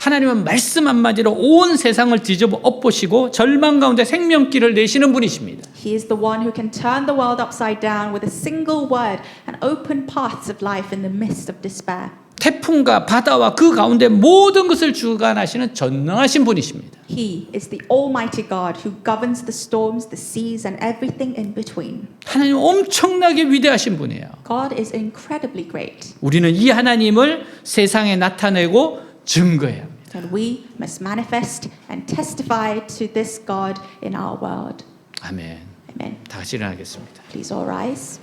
[SPEAKER 1] 하나님은 말씀 한마디로 온 세상을 뒤집어 엎으시고 절망 가운데 생명길을 내시는 분이십니다.
[SPEAKER 2] He is the one who can turn the world upside down with a single word and open paths of life in the midst of despair.
[SPEAKER 1] 태풍과 바다와 그 가운데 모든 것을 주관하시는 전능하신 분이십니다.
[SPEAKER 2] He is the Almighty God who governs the storms, the seas, and everything in between.
[SPEAKER 1] 하나님 엄청나게 위대하신 분이에요.
[SPEAKER 2] God is incredibly great.
[SPEAKER 1] 우리는 이 하나님을 세상에 나타내고 증거해야 합니다.
[SPEAKER 2] And we must manifest and testify to this God in our world.
[SPEAKER 1] 아멘.
[SPEAKER 2] Amen.
[SPEAKER 1] 다 같이 일어나겠습니다.
[SPEAKER 2] Please all rise.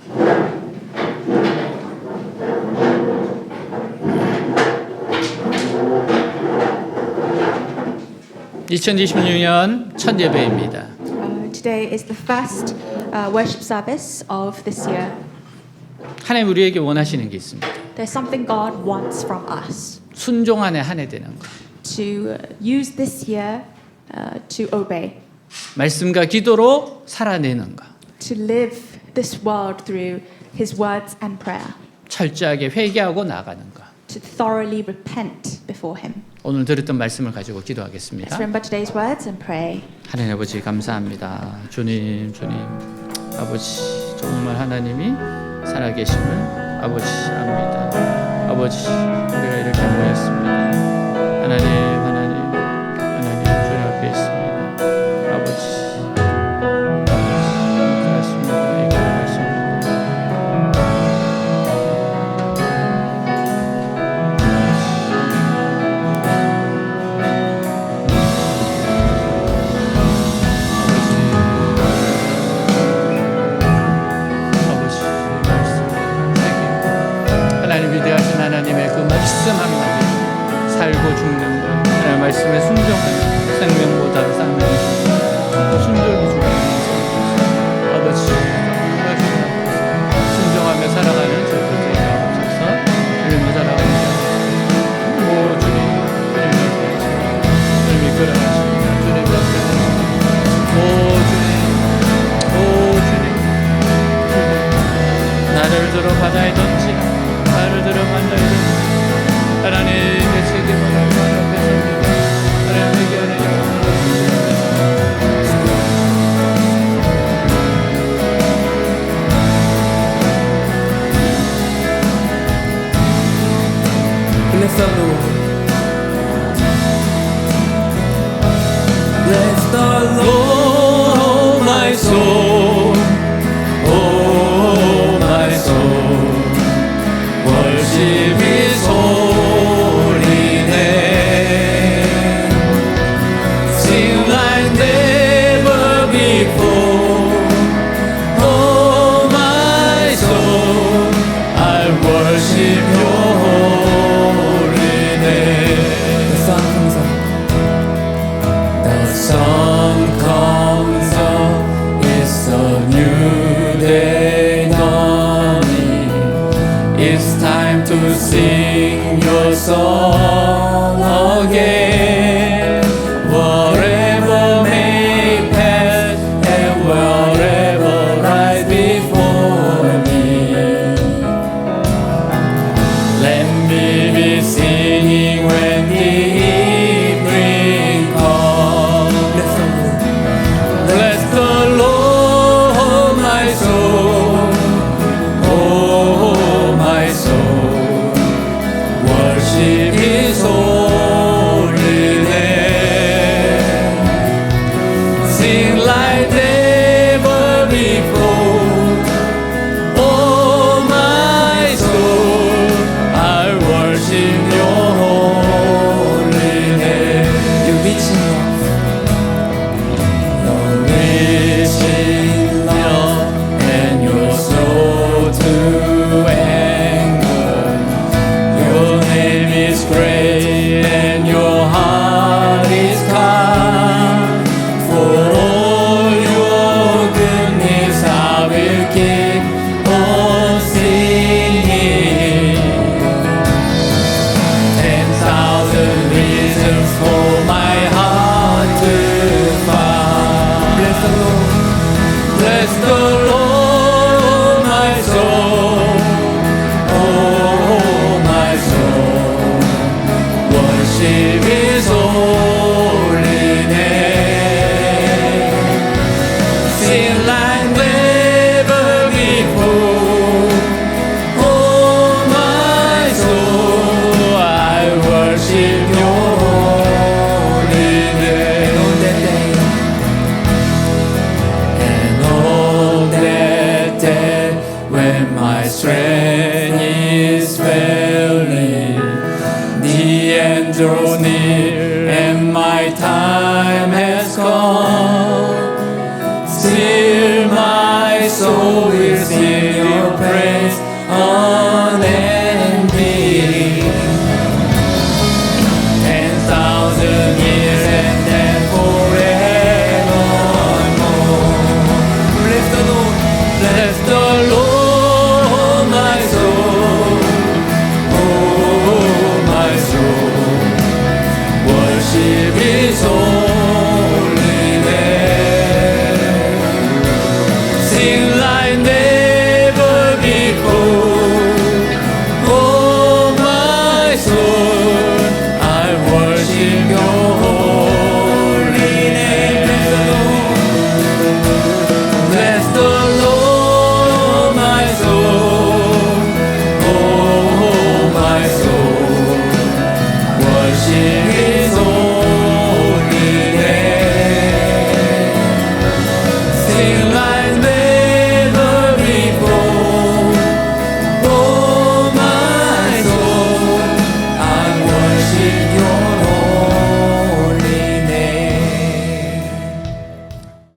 [SPEAKER 1] 2026년 첫 예배입니다.
[SPEAKER 2] Today is the first worship service of this year.
[SPEAKER 1] 하나님 우리에게 원하시는 게 있습니다.
[SPEAKER 2] There's something God wants from us.
[SPEAKER 1] 순종안에 한 해 되는 것.
[SPEAKER 2] To use this year to obey.
[SPEAKER 1] 말씀과 기도로 살아내는 것.
[SPEAKER 2] To live this world through His words and prayer.
[SPEAKER 1] 철저하게 회개하고 나가는 것.
[SPEAKER 2] To thoroughly repent before Him.
[SPEAKER 1] 오늘 들었던 말씀을 가지고
[SPEAKER 2] Let's
[SPEAKER 1] 기도하겠습니다.
[SPEAKER 2] remember today's words and pray.
[SPEAKER 1] 하나님 아버지 감사합니다. 주님 아버지 정말 하나님이 살아계심을 아버지 압니다. 아버지 우리가 이렇게 모였습니다. 하나님 주님 앞에 있습니다. 아버지 그렇습니다. 이거 말씀입니다. 하나님 위대하신 하나님의 그 말씀 한마디 살고 죽는 것 하나님의 말씀에 순종하는 생명보다 싼 순종을 주시는 아버지 순종하며 살아가는 저들에게 하옵소서. 주님을 살아가는 오 주님 주님이 끌어가십니다. 주님 나를 들어 바다에 던지라. 나를 들어 바다에 던지라. 하나님의 책임을 하나님 앞에 섭니다. 하나님 회개하는 영혼을
[SPEAKER 3] Bless the Lord. Bless the Lord, my soul. Oh, my soul. Worship His holy name. Sing like never before. Oh, my soul, I worship Your holy name. The sun comes up. The sun comes up. It's a new day dawning. It's time to sing Your song again. Whatever may pass and whatever lies before me, let me be singing when the evening comes. Bless the Lord, my soul. Oh, my soul. Worship His holy name. Sing like never before. Oh, my soul, I worship Your holy name. Your reaching love, and You're slow to anger. Your name is great and Your heart is kind. For all Your goodness I will keep on singing. 10,000 reasons for my heart to find. Bless the Lord. Bless the Lord, my soul. Oh, my soul. Worship His holy name. Sing like never before. Oh, my soul, I worship Your holy name. And on that day when my strength is failing, the end draw near